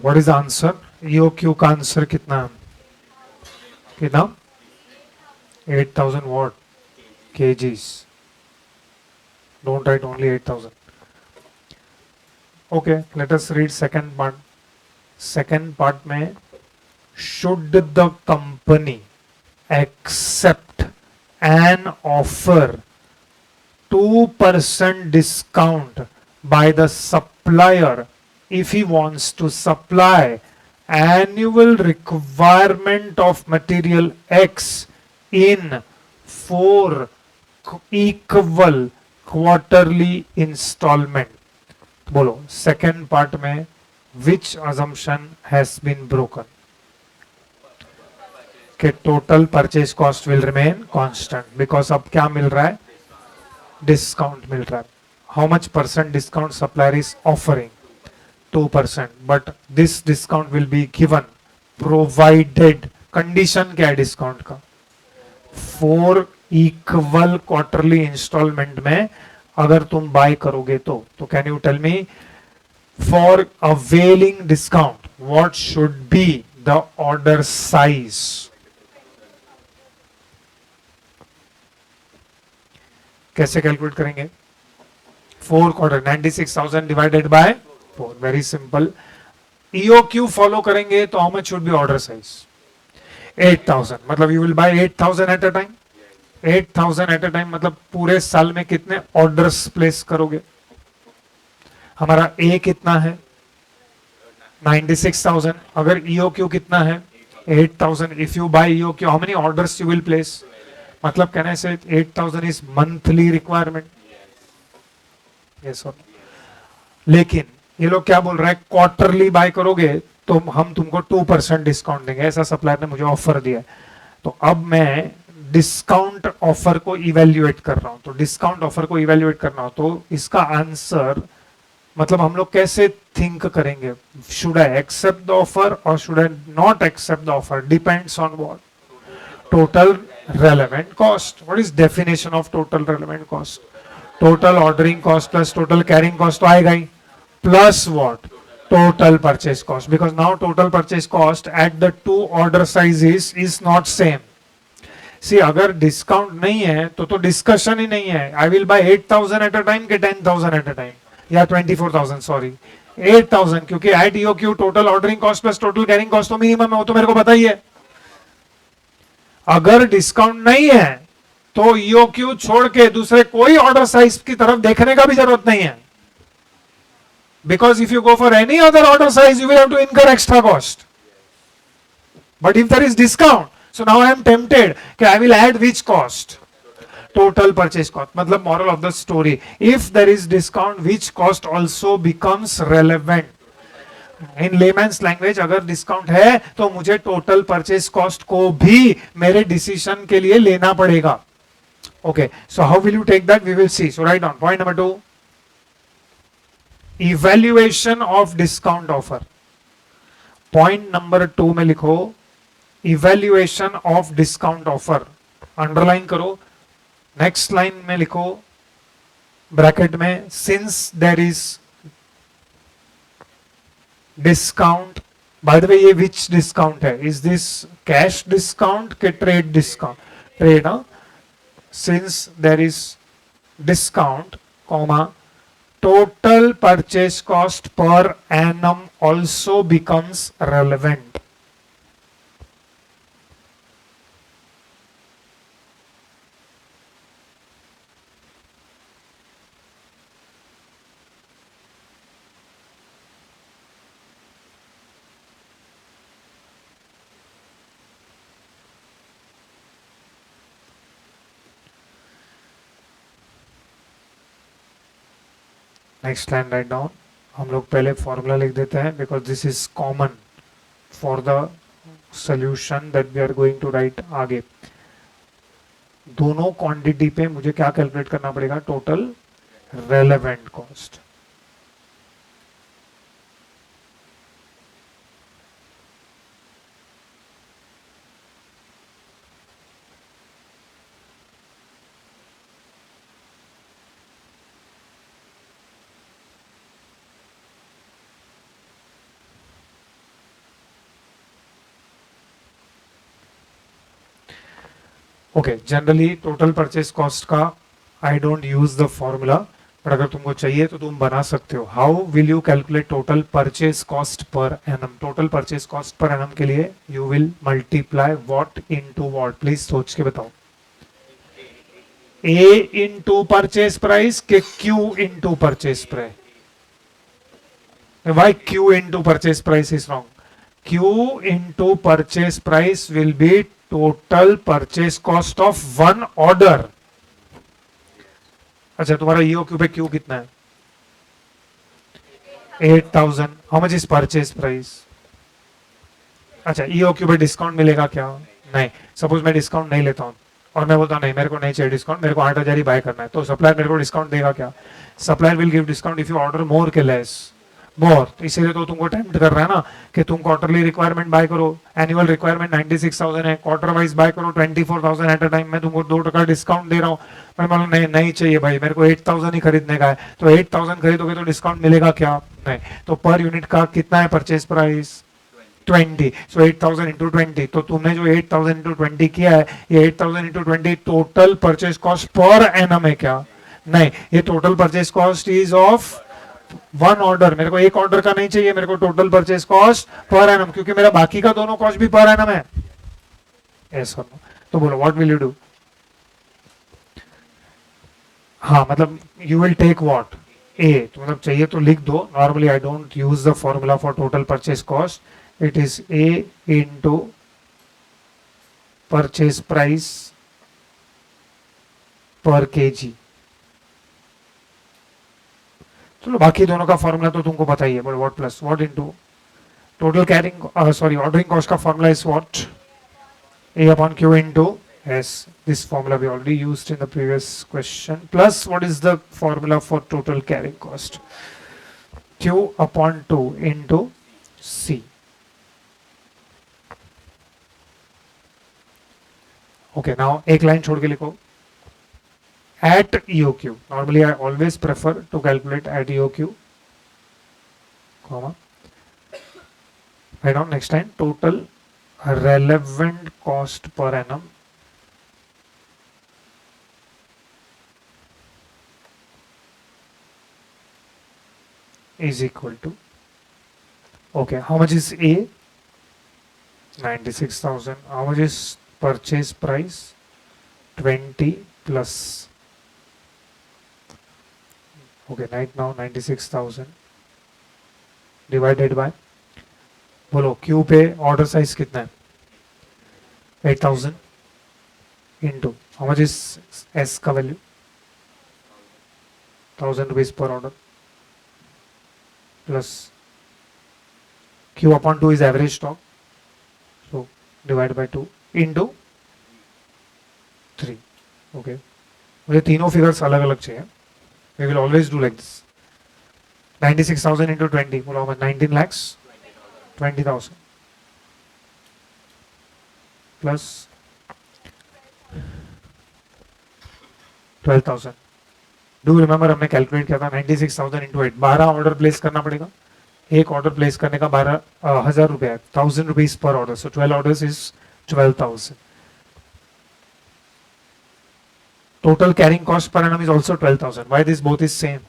What is the answer? EOQ का आंसर कितना है? कितना? 8,000 what? kgs. Don't write only 8,000. Okay, let us read second part. Second part में, should the company accept an offer 2% discount by the supplier if he wants to supply annual requirement of material X in 4 equal quarterly installment? बोलो सेकेंड पार्ट में विच assumption has been broken? कि total purchase cost will remain constant because अब क्या मिल रहा है? डिस्काउंट मिल रहा है. How much percent discount supplier is offering? 2%. But this discount will be given provided, condition क्या है डिस्काउंट का? 4 इक्वल क्वार्टरली इंस्टॉलमेंट में अगर तुम बाय करोगे तो can you tell me for availing discount what should be the order size? कैसे कैलकुलेट करेंगे? 4 quarter 96,000 divided by 4. Very simple. EOQ follow करेंगे तो how much should be order size? 8,000. मतलब you will buy 8,000 at a time. 8,000 at a time मतलब पूरे साल में कितने ऑर्डर्स प्लेस करोगे? हमारा ए कितना है? 96,000. अगर EOQ कितना है? 8,000. If you buy EOQ how many orders you will place? मतलब कहने से 8,000 इज मंथली रिक्वायरमेंट. यस. लेकिन ये लोग क्या बोल रहा है? क्वार्टरली बाय करोगे तो हम तुमको 2% डिस्काउंट देंगे, ऐसा सप्लायर ने मुझे ऑफर दिया है. तो अब मैं डिस्काउंट ऑफर को इवेल्युएट कर रहा हूं. तो डिस्काउंट ऑफर को इवेल्युएट करना हो तो इसका आंसर मतलब हम लोग कैसे थिंक करेंगे? Should I accept the offer और should I not accept the offer? Depends on what? Total relevant cost. What is definition of total relevant cost? Total ordering cost plus total carrying cost तो आएगा ही, plus what? Total purchase cost. Because now total purchase cost at the 2 order sizes is not same. See, अगर डिस्काउंट नहीं है तो डिस्कशन ही नहीं है. I will buy 8,000 at a time के 10,000 at a time या 24,000 सॉरी 8,000 क्योंकि at EOQ total ordering cost plus total carrying cost तो मिनिमम है, वो तो मेरे को पता ही है. अगर डिस्काउंट नहीं है तो EOQ छोड़ के दूसरे कोई ऑर्डर साइज की तरफ देखने का भी जरूरत नहीं है. Because if you go for any other order size you will have to incur extra cost. But if there is discount so now I am tempted कि I will add which cost? Total purchase cost. मतलब moral of the story, if there is discount which cost also becomes relevant. In layman's language अगर डिस्काउंट है तो मुझे टोटल परचेज कॉस्ट को भी मेरे डिसीजन के लिए लेना पड़ेगा. Okay, so how will you take that? We will see. So write down point number 2, evaluation of discount offer. Point number 2 में लिखो evaluation of discount offer. Underline करो. नेक्स्ट लाइन में लिखो ब्रैकेट में, since there is discount. By the way ये विच डिस्काउंट है? इज दिस कैश डिस्काउंट के trade discount? Trade. Since there is discount comma total purchase cost per annum also becomes relevant. Next line write down. हम लोग पहले फॉर्मूला लिख देते हैं because this is common for the solution that we are going to write आगे. दोनों क्वांटिटी पे मुझे क्या कैलकुलेट करना पड़ेगा? Total relevant cost. Okay, generally total purchase cost का I don't use the formula, but अगर तुमको चाहिए तो तुम बना सकते हो. How will you calculate total purchase cost per annum? Total purchase cost per annum के लिए you will multiply what into what? Please सोच के बताओ. ए इनटू परचेज प्राइस के Q into purchase price? Why Q into purchase price is wrong? Q into purchase price will be total purchase cost of one order. अच्छा, तुम्हारा EOQ पे Q कितना है? 8,000. How much is purchase price? अच्छा, EOQ पे डिस्काउंट मिलेगा क्या? नहीं. सपोज मैं डिस्काउंट नहीं लेता हूं और मैं बोलता हूं नहीं, मेरे को नहीं चाहिए डिस्काउंट, मेरे को 8,000 ही बाय करना है, तो सप्लायर मेरे को डिस्काउंट देगा क्या? Supplier will give discount if you order मोर के लेस. मोर, तो इसीलिए तो तुमको टेम्प्ट कर रहा है ना कि तुम क्वार्टरली रिक्वायरमेंट बाय करो. एनुअल रिक्वायरमेंट 96,000 है, क्वार्टर वाइज बाय करो 24,000 एट अ टाइम. मैं तुमको 2% डिस्काउंट दे रहा हूँ. मैं बोला नहीं नहीं चाहिए भाई, मेरे को 8,000 ही खरीदने का है. तो 8,000 खरीदोगे तो डिस्काउंट मिलेगा क्या? नहीं. तो पर यूनिट का कितना है परचेज प्राइस? 20. सो 8,000 इंटू 20. तो तुमने जो 8,000 इंटू 20 किया है, ये 8,000 into 20 total purchase cost per annum है क्या? नहीं, ये total purchase cost is of one order. मेरे को एक ऑर्डर का नहीं चाहिए, मेरे को total purchase cost per annum, क्योंकि मेरा बाकी का दोनों कॉस्ट भी पर एनम है. ऐसा तो बोलो व्हाट विल यू डू? हाँ, मतलब यू विल टेक व्हाट? ए. तो मतलब चाहिए तो लिख दो. Normally I don't use the formula for total purchase cost. It is a into purchase price पर केजी. चलो, बाकी दोनों का फॉर्मूला तो तुमको पता ही है, but what plus what into total carrying sorry ordering cost का formula is what? A upon Q into S. This formula we already used in the previous question. Plus what is the formula for total carrying cost? Q upon 2 into C. Okay, now एक लाइन छोड़ के लिखो. At EOQ, normally I always prefer to calculate at EOQ, comma, write down next line, total relevant cost per annum is equal to, okay, how much is A? 96,000. How much is purchase price? 20 plus, okay, right now 96,000 divided by, बोलो क्यू पे ऑर्डर साइज कितना है? 8,000 into how much is S का value? 1,000 rupees per order plus Q upon 2 is average stock, so divide by 2 into 3. Okay, मुझे तीनों फिगर्स अलग अलग चाहिए. We will always do like this. 96,000 into 20. Well, how much? 19 lakhs? 20,000. Plus 12,000. Do remember हमने कैलकुलेट किया था 96,000 into 8. 12 ऑर्डर प्लेस करना पड़ेगा. एक ऑर्डर प्लेस करने का 12,000 रुपए है. 1,000 rupees per order. So 12 orders is 12,000. Total carrying cost per annum is also 12,000. Why this both is same?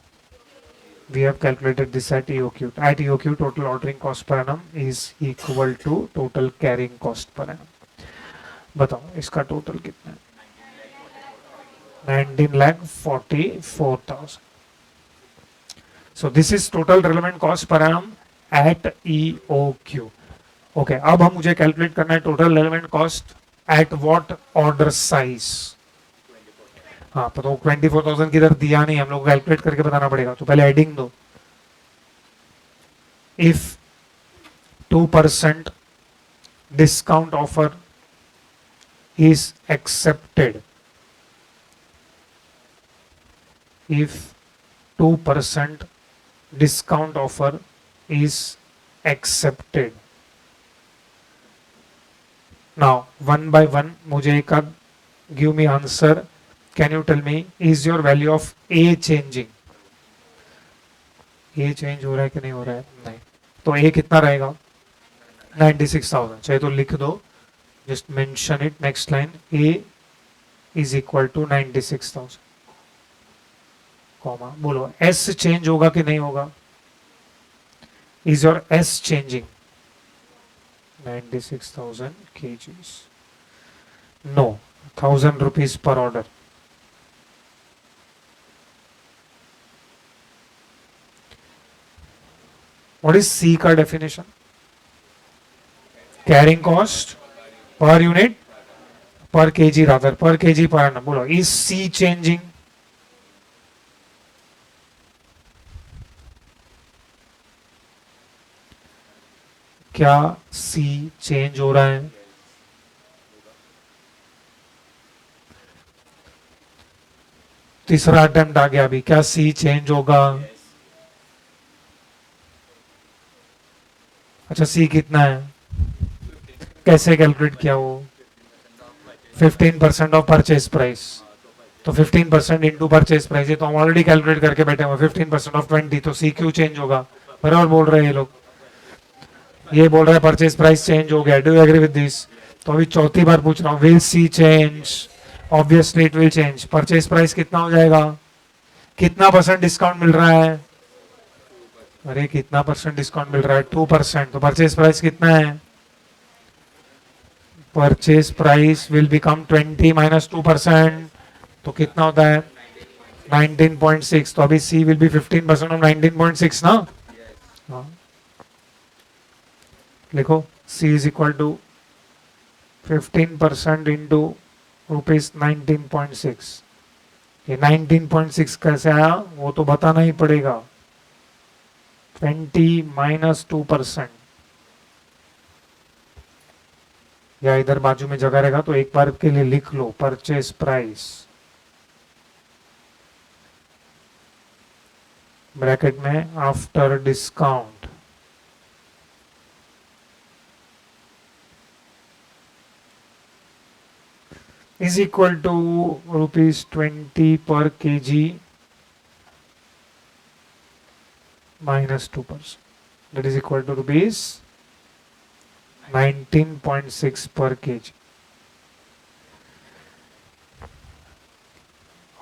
We have calculated this at EOQ. At EOQ, total ordering cost per annum is equal to total carrying cost per annum. बताओ इसका टोटल कितना है? 19,44,000. So this is total relevant cost per annum at EOQ. Okay, अब हम मुझे कैलकुलेट करना है total relevant cost at what order size? हाँ तो 24,000 किधर दिया नहीं, हम लोग कैलकुलेट करके बताना पड़ेगा, तो पहले हेडिंग दो, if 2% discount offer is accepted, if 2% discount offer is accepted. Now one by one मुझे एक आध give me answer. Can you tell me, is your value of A changing? A change हो रहा है कि नहीं हो रहा है? नहीं, तो A कितना रहेगा? 96,000. चाहे तो लिख दो, just mention it, next line, A is equal to 96,000, comma, बोलो S चेंज होगा कि नहीं होगा? Is your S changing? 96,000 kgs. No, 1,000 rupees per order. What is C का definition? Carrying cost per unit, per kg rather, per kg per annum. बोलो, is C changing? क्या C चेंज हो रहा है? तीसरा अटेम्प्ट आ गया अभी, क्या C चेंज होगा? अच्छा C कितना है? कैसे कैलकुलेट किया वो? 15% ऑफ परचेज प्राइस, तो 15% इंटू परचेज प्राइस, ये तो हम ऑलरेडी कैलकुलेट करके बैठे हुए, 15% ऑफ 20, तो C क्यों चेंज होगा? बराबर बोल रहे हैं ये लोग, ये बोल रहा है परचेज प्राइस चेंज हो गया, do you agree with this? तो अभी चौथी बार पूछ रहा हूँ, will C change? Obviously it will change. Purchase price कितना हो जाएगा? कितना परसेंट डिस्काउंट मिल रहा है? अरे कितना परसेंट डिस्काउंट मिल रहा है? 2%. तो परचेज प्राइस कितना है? Purchase price will become 20 minus 2%, तो कितना होता है? 19.6. तो अभी सी विल बी 15% ऑफ 19.6 ना? हाँ, लिखो C is equal to 15% into rupees 19.6. ये 19.6 कैसे आया वो तो बताना ही पड़ेगा. 20 माइनस 2%, या इधर बाजू में जगह रहेगा तो एक बार के लिए लिख लो, परचेज प्राइस ब्रैकेट में after discount is equal to rupees 20 per kg minus 2%. That is equal to rupees 19.6 per kg.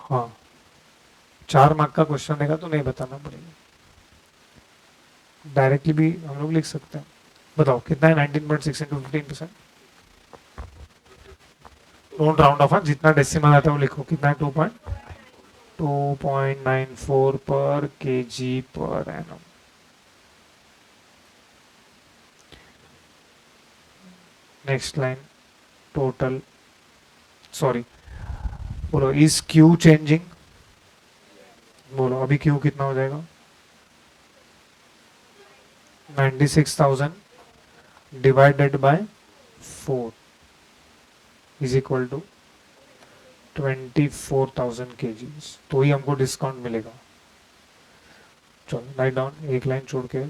हाँ, 4 मार्क का क्वेश्चन देगा तो नहीं बताना पड़ेगा, डायरेक्टली भी हम लोग लिख सकते हैं. बताओ कितना है 19.6 इंटू 15%? डोंट राउंड ऑफ, जितना डेसिमल आता है वो लिखो. कितना है? 2.94 per kg per annum. Next line, total, sorry, बोलो इज क्यू चेंजिंग? बोलो अभी क्यू कितना हो जाएगा? 96,000 divided by 4 is equal to 24,000 kgs, तो ही हमको डिस्काउंट मिलेगा. चलो राइट डाउन, एक लाइन छोड़ के,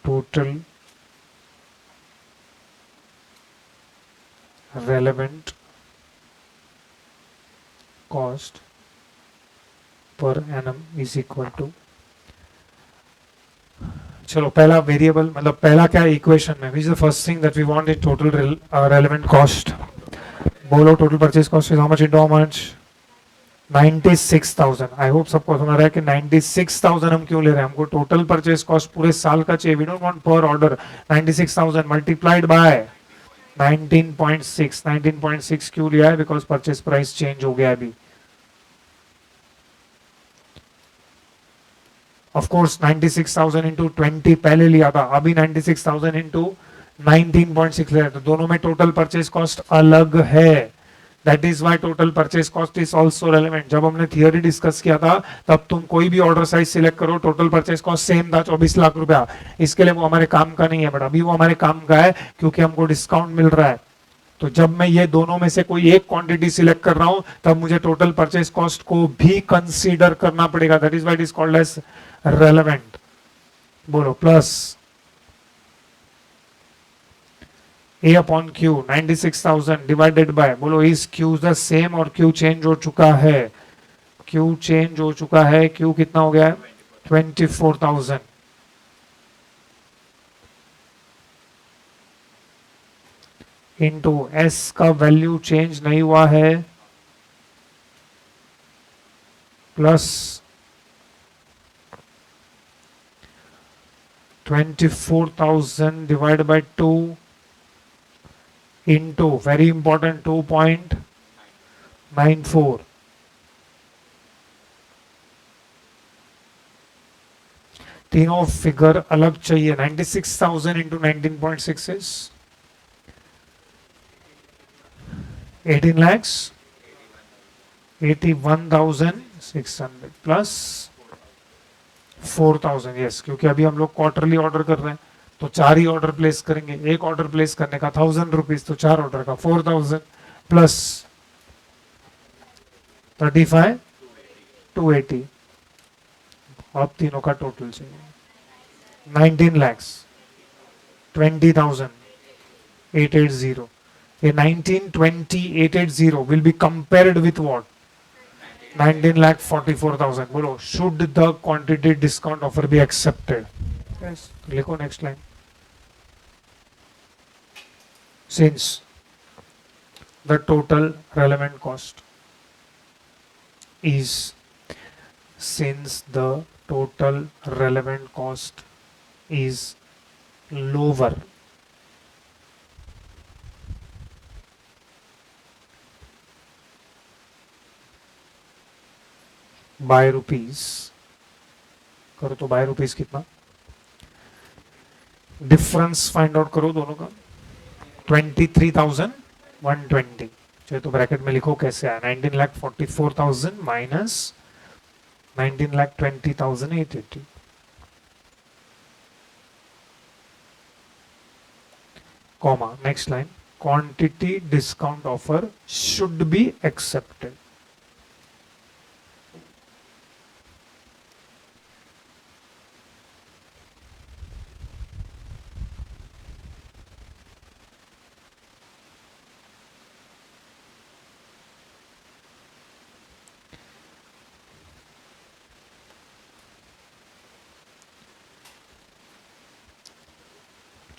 total relevant cost per annum is equal to, चलो पहला वेरिएबल मतलब पहला क्या इक्वेशन में, which is the first thing that we want is total relevant cost. बोलो total purchase cost is how much into how much? 96,000. I hope सबको समझ रहा है कि 96,000 हम क्यों ले रहे हैं. हमको टोटल परचेज कॉस्ट पूरे साल का चाहिए, वी डोंट वांट पर ऑर्डर. 96,000 multiplied by 19.6. 19.6 क्यों लिया है? बिकॉज परचेज प्राइस चेंज हो गया अभी. ऑफ कोर्स 96,000 इंटू 20 पहले लिया था, अभी 96,000 इंटू 19.6 ले रहे, तो दोनों में टोटल परचेज कॉस्ट अलग है. That is why total purchase cost is also relevant. जब हमने थियोरी डिस्कस किया था तब तुम कोई भी ऑर्डर साइज सिलेक्ट करो, टोटल परचेज कॉस्ट सेम था 24 लाख रुपया. इसके लिए वो हमारे काम का नहीं है, बट अभी वो हमारे काम का है क्योंकि हमको डिस्काउंट मिल रहा है. तो जब मैं ये दोनों में से कोई एक क्वांटिटी सिलेक्ट कर रहा हूं तब मुझे टोटल परचेज कॉस्ट को भी कंसीडर करना पड़ेगा. That is why it is called as relevant. बोलो plus A upon Q 96,000 divided by, बोलो इज Q द सेम और Q चेंज हो चुका है. Q चेंज हो चुका है. Q कितना हो गया है? 24,000. इंटू S का वैल्यू चेंज नहीं हुआ है plus 24,000 divide by 2 into very important 2.94. तीनों फिगर अलग चाहिए. 96,000 into 19.6 is 18 lakhs 81,600 plus 4,000. Yes, क्योंकि अभी हम लोग क्वार्टरली ऑर्डर कर रहे हैं तो 4 ही ऑर्डर प्लेस करेंगे. एक ऑर्डर प्लेस करने का 1,000 रुपीज, तो 4 ऑर्डर का 4,000 प्लस 35 280. अब तीनों का टोटल चाहिए 19 lakhs 20,000 880. ये 1920,880 will be compared with what? 19,44,000. बोलो should the quantity discount offer be accepted? Yes. लिखो next line. Since the total relevant cost is lower by rupees, करो तो by rupees कितना, डिफरेंस फाइंड आउट करो दोनों का. 23,120. चलिए तो ब्रैकेट में लिखो कैसे आया. 19,44,000 minus 19,20,880. Comma next line. Quantity discount offer should be accepted.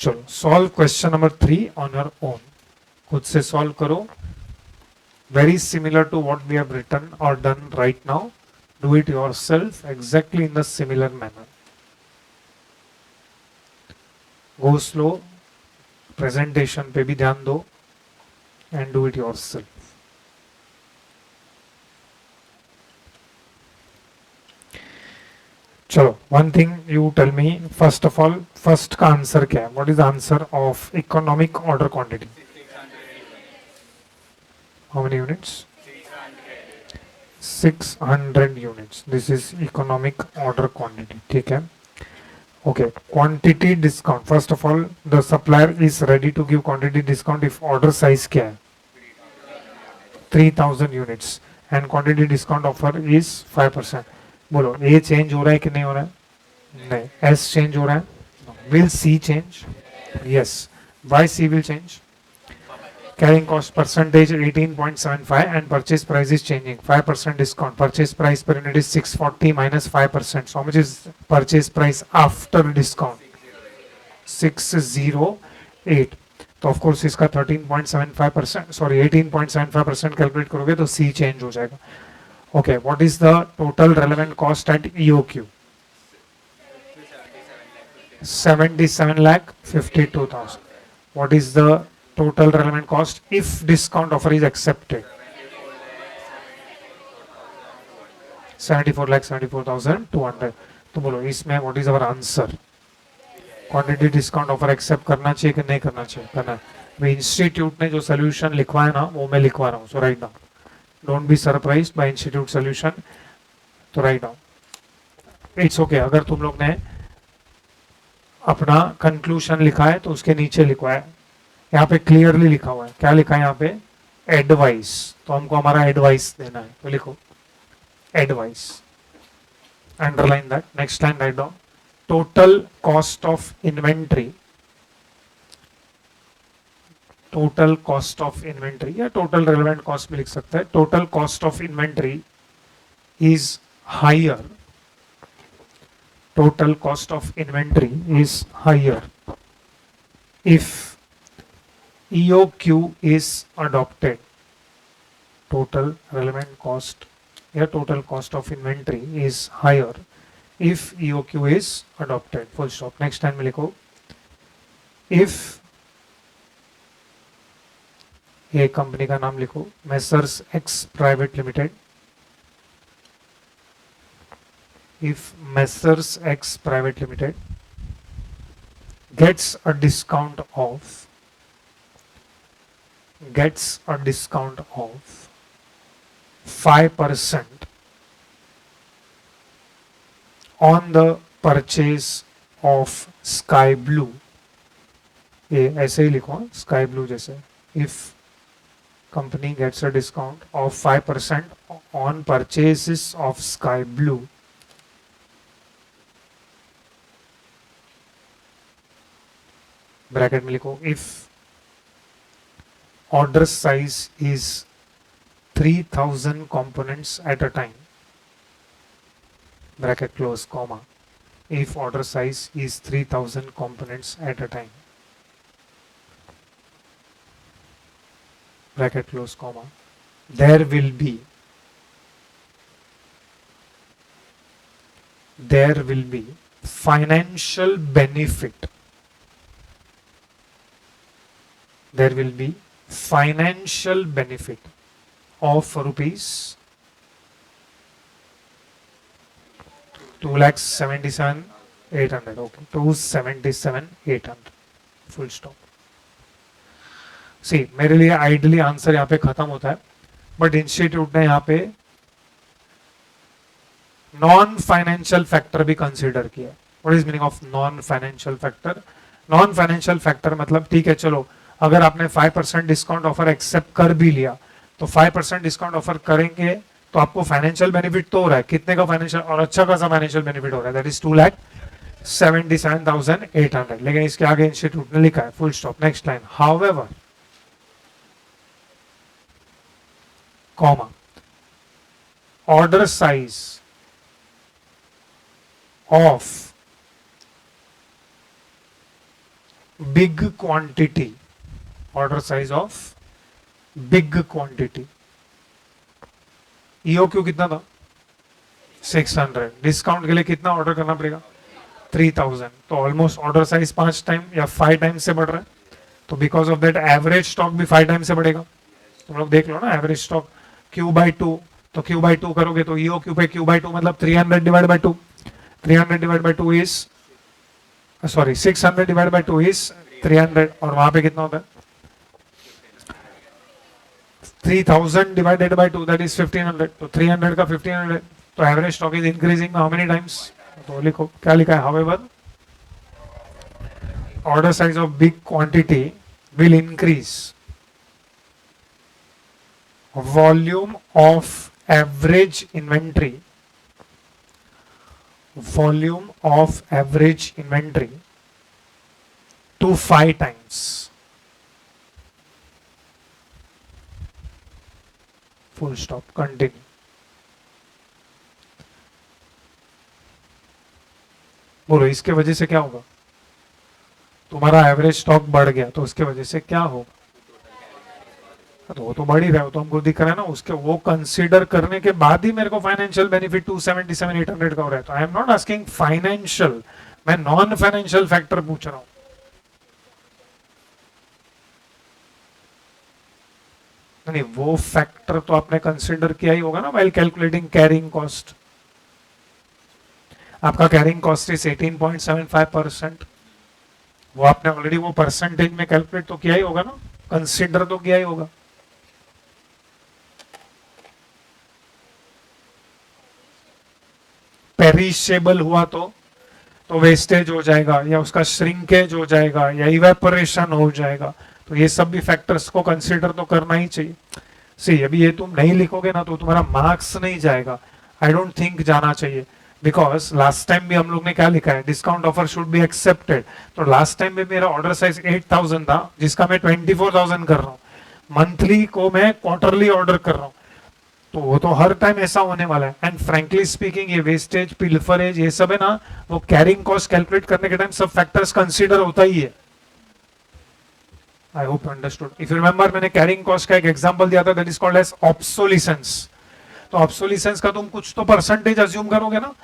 चलो solve question number 3 on your own. खुद से सॉल्व करो. Very similar to what we have written और done right now. Do it yourself exactly in the similar manner. Go slow. Presentation पे भी ध्यान दो एंड डू इट योरसेल्फ. चलो one thing you tell me first of all, first का आंसर क्या है? What is the answer of economic order quantity? How many units? 600 units. This is economic order quantity. ठीक है. Okay. Quantity discount. First of all the supplier is ready to give quantity discount if order size क्या है? 3,000 units and quantity discount offer is 5%. बोलो ए चेंज हो रहा है कि नहीं हो रहा है? नहीं. एस चेंज हो रहा है? Will C change? Yes. Why C will change? Carrying cost percentage 18.75 and purchase price is changing. 5% discount. Purchase price per unit is 640 minus 5%. So how much is purchase price after discount? 608. तो ऑफ कोर्स इसका 13.75%, सॉरी 18.75% कैलकुलेट करोगे तो सी चेंज हो जाएगा. Okay, what is the total relevant cost at EOQ? 77,52,000. What is the total relevant cost if discount offer is accepted? 74,74,200. तो बोलो इसमें what is our answer? Quantity discount offer accept करना चाहिए कि नहीं करना चाहिए? करना है। भाई इंस्टीट्यूट ने जो सोल्यूशन लिखवा है ना वो मैं लिखवा रहा हूँ, so write down, don't be surprised by institute solution, तो राइट डाउन, इट्स ओके। अगर तुम लोग ने अपना कंक्लूजन लिखा है तो उसके नीचे लिखवा है, यहाँ पे क्लियरली लिखा हुआ है, क्या लिखा है यहाँ पे? एडवाइस, तो हमको हमारा एडवाइस देना है, तो लिखो advice, underline that. Next line write down, total cost of inventory, total cost of inventory या टोटल रेलेवेंट कॉस्ट भी लिख सकते हैं, total cost of inventory is higher, total cost of inventory is higher if EOQ is adopted. Total relevant cost या total cost of inventory is higher if EOQ is adopted. Full stop. Next time में लिखो, if ये कंपनी का नाम लिखो Messrs X Private Limited, if Messrs X Private Limited gets a discount of 5% on the purchase of Sky Blue, ये ऐसे ही लिखो Sky Blue जैसे, if company gets a discount of 5% on purchases of Sky Blue, bracket में लिखो, if order size is 3000 components eight a time, bracket close, comma, if order size is 3000 components eight a time, bracket close, comma, there will be financial benefit, there will be financial benefit of rupees 2,77,800. Okay, 277,800. Full stop. See मेरे लिए आइडली आंसर यहाँ पे खत्म होता है, बट इंस्टीट्यूट ने यहाँ पे नॉन फाइनेंशियल फैक्टर भी कंसीडर किया। What is meaning of non financial factor? Non financial factor मतलब ठीक है चलो, अगर आपने 5% डिस्काउंट ऑफर एक्सेप्ट कर भी लिया तो 5% डिस्काउंट ऑफर करेंगे तो आपको फाइनेंशियल बेनिफिट तो हो रहा है, कितने का फाइनेंशियल, और अच्छा खासा फाइनेंशियल बेनिफिट हो रहा है, दैट इज 2,77,800। लेकिन इसके आगे इंस्टीट्यूट ने लिखा है, full stop. Next line, however, comma, order size of big quantity, order size of big quantity, EOQ कितना था? 600, डिस्काउंट के लिए कितना ऑर्डर करना पड़ेगा? 3000, तो ऑलमोस्ट ऑर्डर साइज 5 टाइम या 5 टाइम से बढ़ रहा है, तो because of that average stock भी 5 टाइम से बढ़ेगा। तुम लोग देख लो ना, एवरेज स्टॉक Q/2, तो Q/2 करोगे तो ईओक्यू पे Q/2 मतलब 300 divide by 2, 300 divide by 2 is sorry 600 divide by 2 is 300, और वहां पे कितना होता है? 3000 divided by 2, that is 1500, तो 300 का 1500, तो average stock is increasing how many times? तो लिखो क्या लिखा है, however order size of big quantity will increase volume of average inventory, volume of average inventory to 5 times. Full stop. Continue. बोलो इसके वजह से क्या होगा? तुम्हारा एवरेज स्टॉक बढ़ गया तो उसके वजह से क्या होगा? तो वो तो बढ़ ही रहा है, तो हमको दिख रहा है ना, उसके वो कंसीडर करने के बाद ही मेरे को फाइनेंशियल बेनिफिट 277,800 का हो रहा है। तो I am not asking financial, मैं नॉन फाइनेंशियल फैक्टर पूछ रहा हूं। नहीं, वो फैक्टर तो आपने कंसीडर किया ही होगा ना व्हाइल कैलकुलेटिंग कैरिंग कॉस्ट। आपका कैरिंग कॉस्ट इज 18.75%, वो आपने ऑलरेडी वो परसेंटेज में कैलकुलेट तो किया ही होगा ना, कंसिडर तो किया ही होगा। पेरिशेबल हुआ तो वेस्टेज हो जाएगा, या उसका श्रिंकेज हो जाएगा, या इवेपोरेशन हो जाएगा। तो ये सब भी फैक्टर्स को कंसीडर तो करना ही चाहिए। सी अभी ये तुम नहीं लिखोगे ना तो तुम्हारा मार्क्स नहीं जाएगा, आई डोंट थिंक जाना चाहिए। बिकॉज लास्ट टाइम भी हम लोग ने क्या लिखा है, discount offer should be accepted. तो लास्ट टाइम में मेरा ऑर्डर साइज 8000 था, जिसका मैं 24000 कर रहा हूँ। मंथली को मैं क्वार्टरली ऑर्डर कर रहा हूँ, तो वो तो हर टाइम ऐसा होने वाला है। एंड फ्रेंकली स्पीकिंग ये वेस्टेज पिल्फरेज ये सब है ना, वो कैरिंग कॉस्ट कैलकुलेट करने के टाइम सब फैक्टर्स कंसीडर होता ही है। I hope understood. If you remember मैंने कैरिंग कॉस्ट का एक एग्जांपल दिया था, that is called as obsolescence. तो ऑब्सोलिसेंस का तुम कुछ तो परसेंटेज अज्यूम करोगे ना,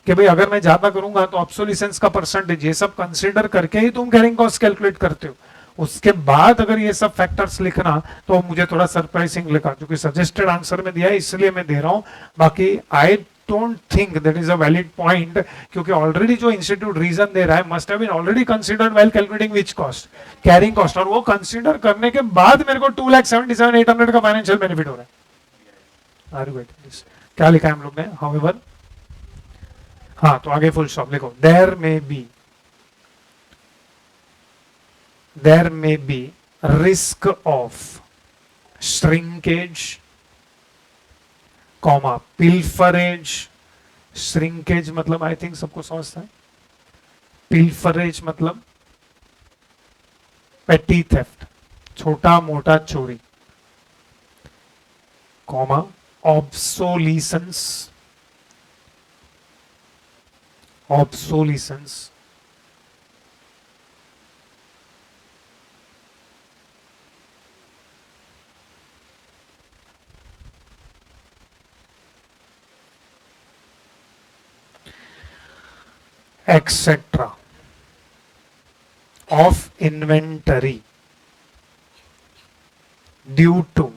कि भाई अगर मैं ज्यादा करूंगा तो ऑब्सोलिसेंस का परसेंटेज, ये सब कंसीडर करके ही तुम कैरिंग कॉस्ट कैलकुलेट करते हो। उसके बाद अगर ये सब फैक्टर्स लिखना तो मुझे थोड़ा सरप्राइजिंग लगा, क्योंकि सजेस्टेड आंसर में दिया है इसलिए मैं दे रहा हूं। बाकी I don't think that is a valid point, क्योंकि ऑलरेडी जो इंस्टीट्यूट रीजन दे रहा है must have been already considered while calculating which cost, carrying cost, और वो कंसीडर करने के बाद मेरे को 2,77,800 का फाइनेंशियल बेनिफिट हो रहा है। Are you getting this? क्या लिखा है हम लोग ने? हाउएवर, हाँ तो आगे फुल स्टॉप लिखो। there may be risk of shrinkage, comma pilferage. Shrinkage मतलब आई थिंक सबको समझता है, पिल्फरेज मतलब पेटी थेफ्ट, छोटा मोटा चोरी, comma obsolescence, obsolescence etc. of inventory due to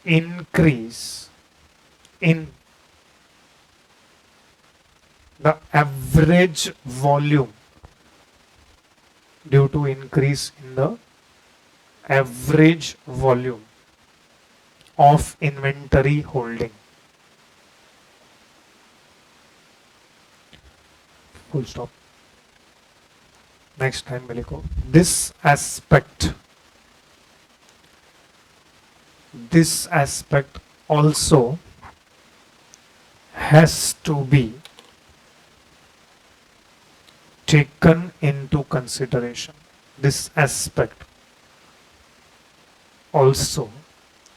increase in the average volume, due to increase in the average volume of inventory holding. Full stop. Next time में लिखो this aspect also has to be taken into consideration. This aspect also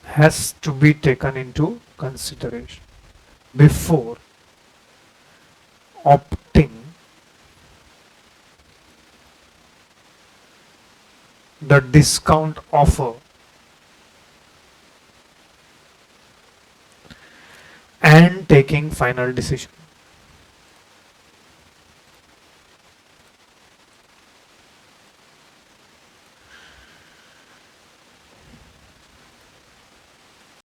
has to be taken into consideration before opting the discount offer and taking final decision.